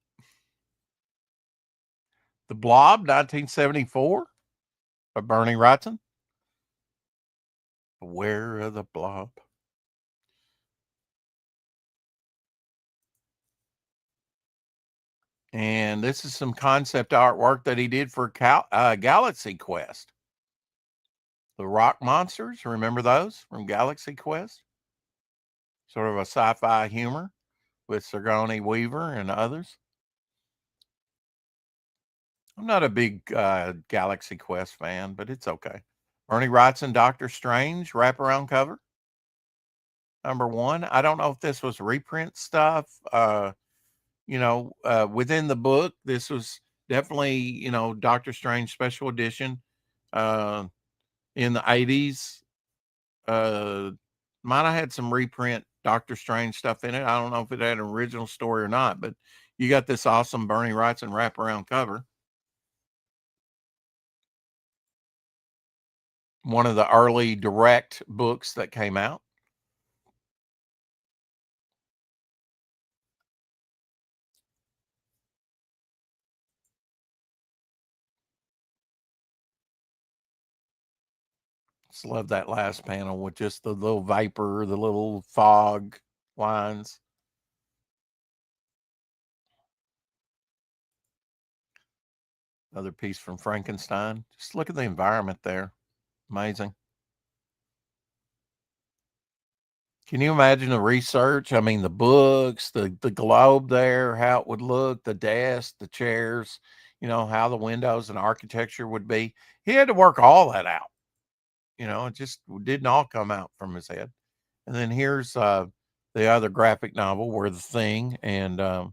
The Blob, 1974, by Bernie Wrightson. Beware of the Blob. And this is some concept artwork that he did for Galaxy Quest. The rock monsters, remember those from Galaxy Quest? Sort of a sci-fi humor with Sigourney Weaver and others. I'm not a big Galaxy Quest fan, but it's okay. Bernie Wrightson, Doctor Strange, wraparound cover. #1. I don't know if this was reprint stuff. Within the book, this was definitely, Doctor Strange special edition in the 80s. Might have had some reprint Doctor Strange stuff in it. I don't know if it had an original story or not, but you got this awesome Bernie Wrightson wraparound cover. One of the early direct books that came out. Just love that last panel with just the little vapor, the little fog lines. Another piece from Frankenstein. Just look at the environment there. Amazing. Can you imagine the research? I mean, the books, the globe there, how it would look, the desk, the chairs, how the windows and architecture would be. He had to work all that out. It just didn't all come out from his head. And then here's the other graphic novel where the Thing and the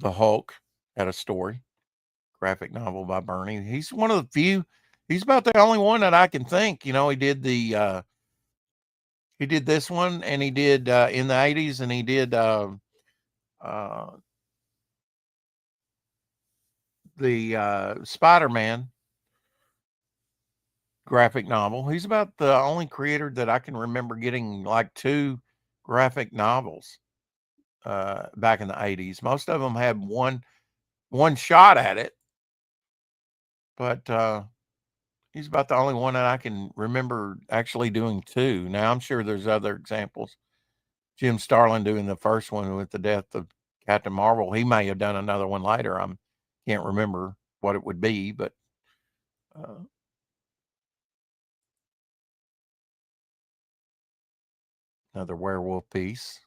Hulk had a story. Graphic novel by Bernie. He's one of the few. He's about the only one that I can think. He did he did this one, and he did in the 80s, and he did the Spider-Man graphic novel. He's about the only creator that I can remember getting like 2 graphic novels back in the 80s. Most of them had one shot at it, but he's about the only one that I can remember actually doing 2. Now, I'm sure there's other examples. Jim Starlin doing the first one with the death of Captain Marvel. He may have done another one later. I can't remember what it would be, but another werewolf piece,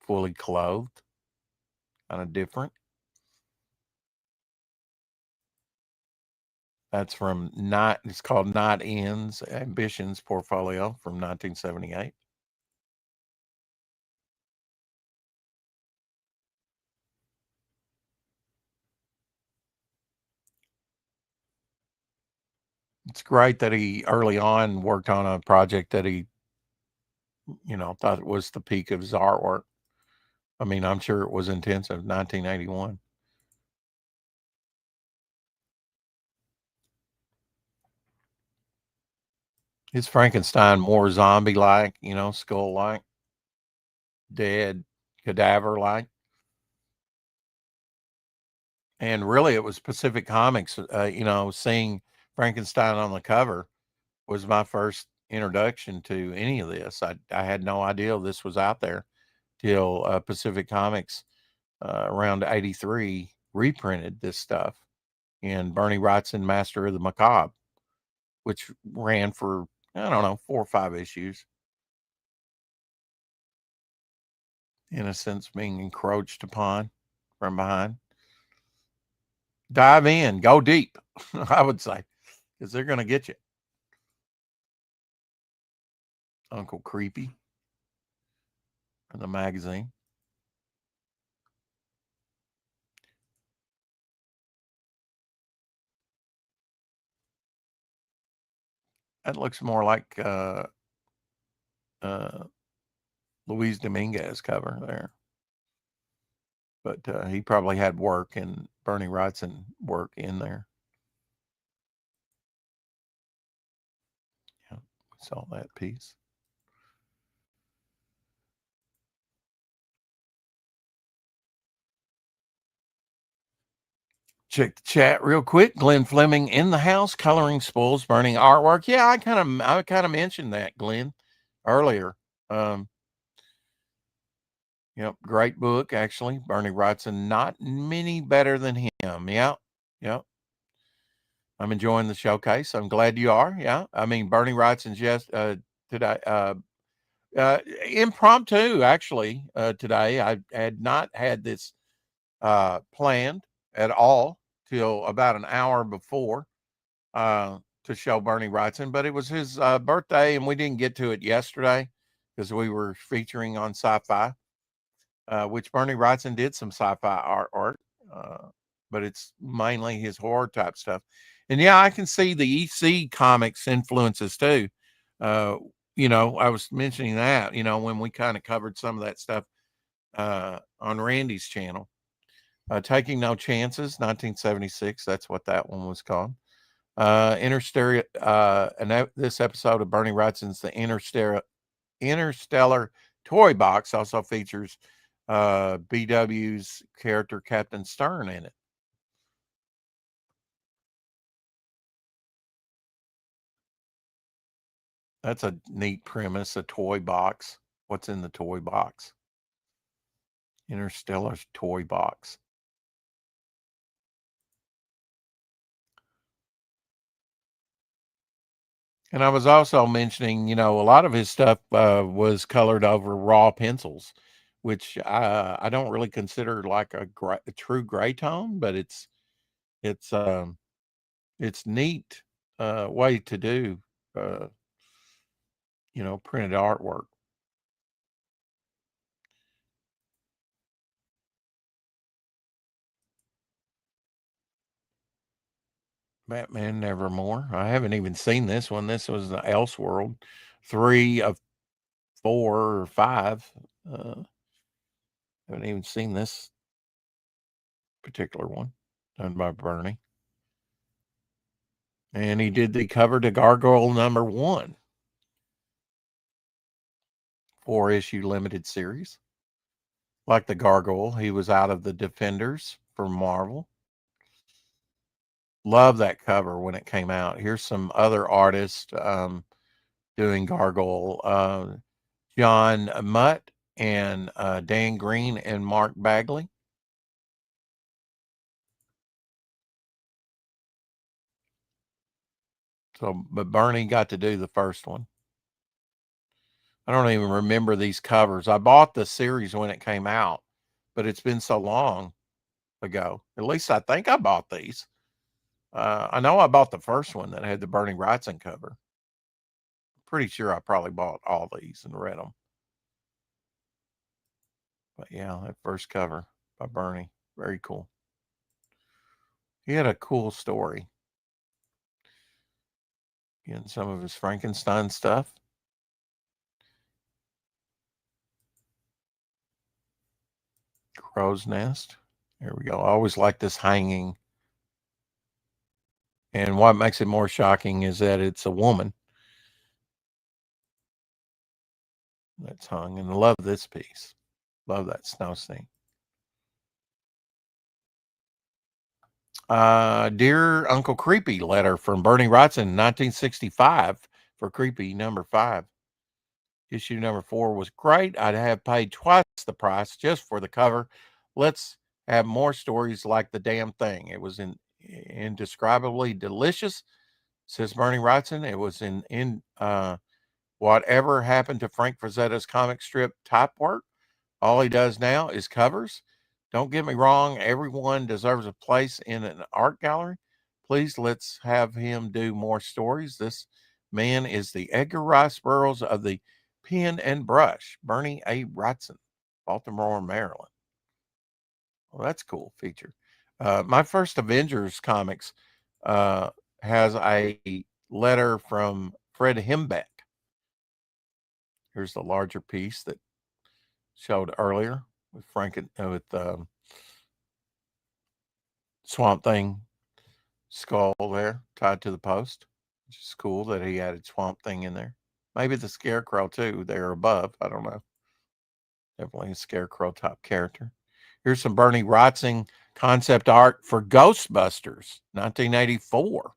fully clothed, kind of different. That's from Not. It's called Not Ends Ambitions Portfolio from 1978. It's great that he early on worked on a project that he, thought it was the peak of his artwork. I mean, I'm sure it was intensive. 1981. Is Frankenstein more zombie-like, skull-like, dead, cadaver-like? And really, it was Pacific Comics. Seeing Frankenstein on the cover was my first introduction to any of this. I had no idea this was out there till Pacific Comics around '83 reprinted this stuff in Berni Wrightson, Master of the Macabre, which ran for, I don't know, 4 or 5 issues. Innocence being encroached upon from behind. Dive in, go deep, I would say, because they're going to get you. Uncle Creepy in the magazine. That looks more like Luis Dominguez cover there. But he probably had work and Berni Wrightson work in there. Yeah, we saw that piece. Check the chat real quick. Glenn Fleming in the house, coloring spoils burning artwork. Yeah, I kind of mentioned that, Glenn, earlier. Yep, great book, actually. Berni Wrightson, not many better than him. Yep. I'm enjoying the showcase. I'm glad you are. Yeah. I mean, Berni Wrightson's today, impromptu, actually, today. I had not had this planned at all till about an hour before to show Berni Wrightson, but it was his birthday, and we didn't get to it yesterday because we were featuring on Sci-Fi, which Berni Wrightson did some sci-fi art, but it's mainly his horror type stuff. And yeah, I can see the EC comics influences too. I was mentioning that, when we kind of covered some of that stuff on Randy's channel. Taking No Chances, 1976. That's what that one was called. Interstellar, and this episode of Berni Wrightson's The Interstellar Toy Box also features BW's character Captain Stern in it. That's a neat premise, a toy box. What's in the toy box? Interstellar Toy Box. And I was also mentioning, a lot of his stuff was colored over raw pencils, which I don't really consider like a true gray tone, but it's neat way to do, printed artwork. Batman Nevermore. I haven't even seen this one. This was the Elseworld, 3 of 4 or 5. Haven't even seen this particular one done by Berni. And he did the cover to Gargoyle #1, 4-issue limited series. Like the Gargoyle, he was out of the Defenders for Marvel. Love that cover when it came out. Here's some other artists doing Gargoyle. John Mutt and Dan Green and Mark Bagley. So, but Berni got to do the first one. I don't even remember these covers. I bought the series when it came out, but it's been so long ago. At least I think I bought these. I know I bought the first one that had the Berni Wrightson cover. Pretty sure I probably bought all these and read them. But yeah, that first cover by Berni, very cool. He had a cool story. Getting some of his Frankenstein stuff. Crow's Nest. There we go. I always like this hanging. And what makes it more shocking is that it's a woman that's hung. And I love this piece. Love that snow scene. Dear Uncle Creepy letter from Berni Wrightson, 1965 for Creepy number 5. Issue number 4 was great. I'd have paid twice the price just for the cover. Let's have more stories like The Damn Thing. It was indescribably delicious, says Berni Wrightson. It was in whatever happened to Frank Frazetta's comic strip type work. All he does now is covers. Don't get me wrong, everyone deserves a place in an art gallery. Please, let's have him do more stories. This man is the Edgar Rice Burroughs of the pen and brush. Berni A. Wrightson, Baltimore, Maryland. Well, that's a cool feature. My first Avengers comics has a letter from Fred Hembeck. Here's the larger piece that showed earlier with Swamp Thing skull there tied to the post, which is cool that he added Swamp Thing in there. Maybe the Scarecrow too there above. I don't know. Definitely a Scarecrow type character. Here's some Berni Wrightson concept art for Ghostbusters, 1984.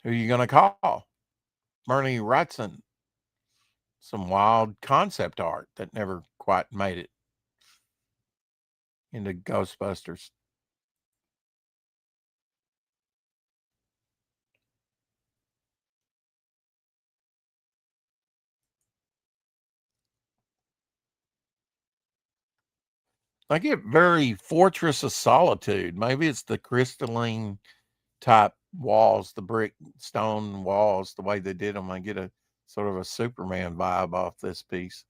Who are you going to call? Berni Wrightson. Some wild concept art that never quite made it into Ghostbusters. I get very Fortress of Solitude. Maybe it's the crystalline type walls, the brick stone walls, the way they did them. I get a sort of a Superman vibe off this piece.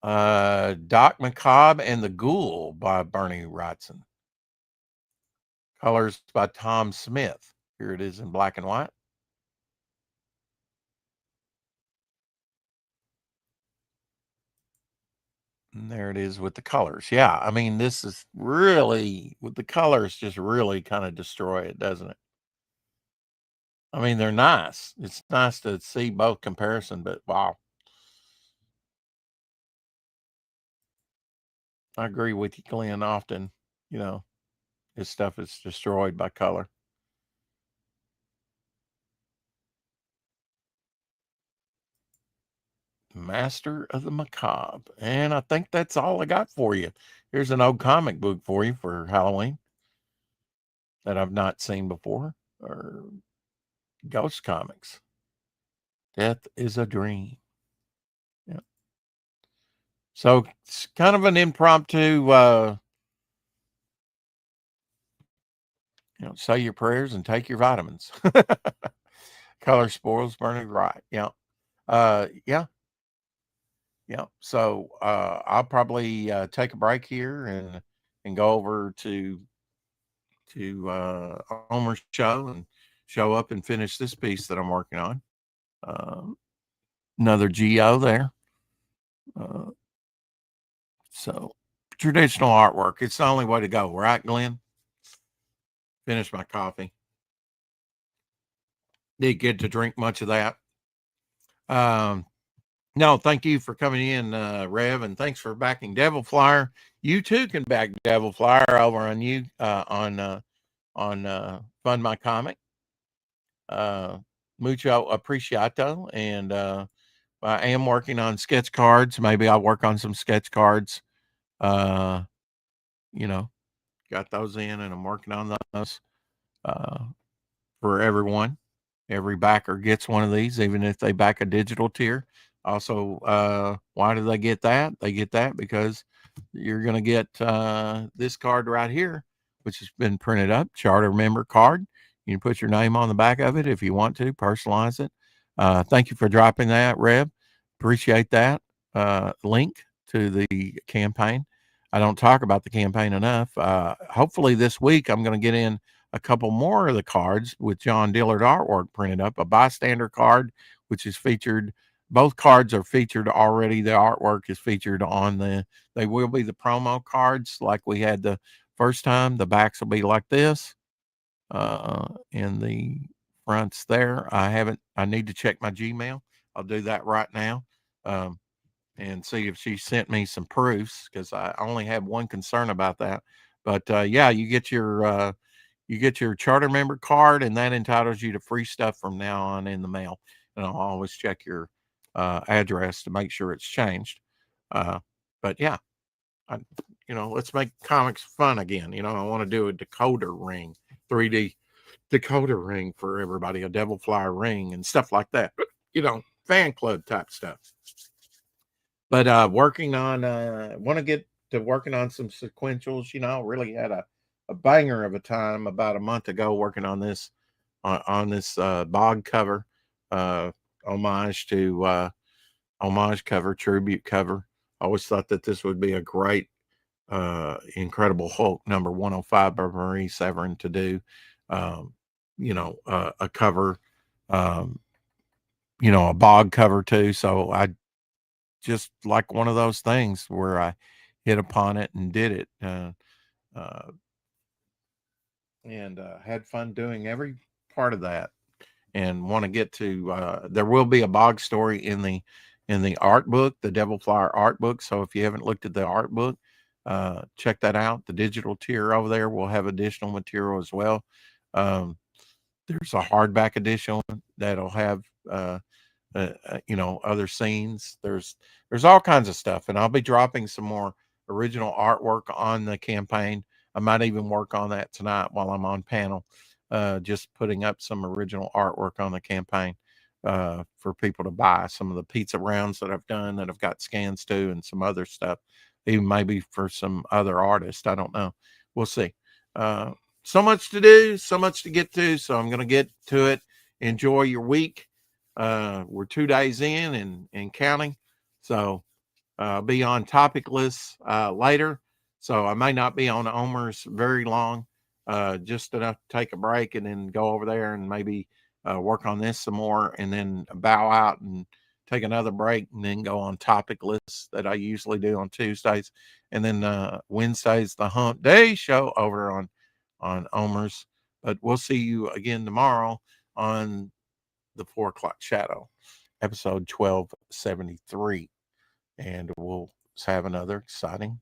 Doc Macabre and the Ghoul by Berni Wrightson. Colors by Tom Smith. Here it is in black and white. And there it is with the colors. Yeah, I mean, this is really, with the colors, just really kind of destroy it, doesn't it? I mean, they're nice. It's nice to see both comparison, but wow. I agree with you, Glenn. Often, his stuff is destroyed by color. Master of the Macabre. And I think that's all I got for you. Here's an old comic book for you for Halloween that I've not seen before, or Ghost Comics. Death is a Dream. Yeah. So it's kind of an impromptu, say your prayers and take your vitamins. Color spoils Berni Wright. Yeah. Yeah. So I'll probably take a break here and go over to Homer's show and show up and finish this piece that I'm working on. Another GO there. So traditional artwork. It's the only way to go, right, Glenn? Finish my coffee. Didn't get to drink much of that. No, thank you for coming in, Rev, and thanks for backing Devil Flyer. You too can back Devil Flyer over on Fund My Comic. Mucho apreciato, and I am working on sketch cards. Maybe I'll work on some sketch cards. Got those in, and I'm working on those for everyone. Every backer gets one of these, even if they back a digital tier. Also, why do they get that? They get that because you're going to get this card right here, which has been printed up, charter member card. You can put your name on the back of it if you want to, personalize it. Thank you for dropping that, Reb. Appreciate that. Link to the campaign. I don't talk about the campaign enough. Hopefully this week I'm going to get in a couple more of the cards with John Dillard artwork printed up, a bystander card, which is featured. Both cards are featured already. The artwork is featured on they will be the promo cards like we had the first time. The backs will be like this. In the fronts there. I need to check my Gmail. I'll do that right now. And see if she sent me some proofs, because I only have one concern about that. But yeah, you get your charter member card, and that entitles you to free stuff from now on in the mail. And I'll always check your address to make sure it's changed. But yeah, let's make comics fun again. I want to do a decoder ring, 3D decoder ring for everybody, a devil fly ring and stuff like that. Fan club type stuff. But working on, want to get to working on some sequentials. Really had a banger of a time about a month ago working on this bog cover, homage cover, tribute cover. I always thought that this would be a great Incredible Hulk number 105 by Marie Severin to do. A cover, a bog cover too. So I just like one of those things where I hit upon it and did it, and had fun doing every part of that. And want to get to there will be a bog story in the art book, the Devil Flyer art book. So if you haven't looked at the art book, check that out. The digital tier over there will have additional material as well. There's a hardback edition that'll have other scenes. There's all kinds of stuff, and I'll be dropping some more original artwork on the campaign. I might even work on that tonight while I'm on panel, just putting up some original artwork on the campaign for people to buy. Some of the pizza rounds that I've done that I've got scans to, and some other stuff, even maybe for some other artists. I don't know. We'll see. So much to do, so much to get to. So I'm going to get to it. Enjoy your week. We're 2 days in and counting. So I'll be on topic lists later. So I may not be on Omer's very long, just enough to take a break and then go over there and maybe work on this some more, and then bow out and take another break, and then go on topic lists that I usually do on Tuesdays. And then Wednesday's the Hump Day show over on Omer's. But we'll see you again tomorrow on the 4 o'clock shadow, episode 1273. And we'll have another exciting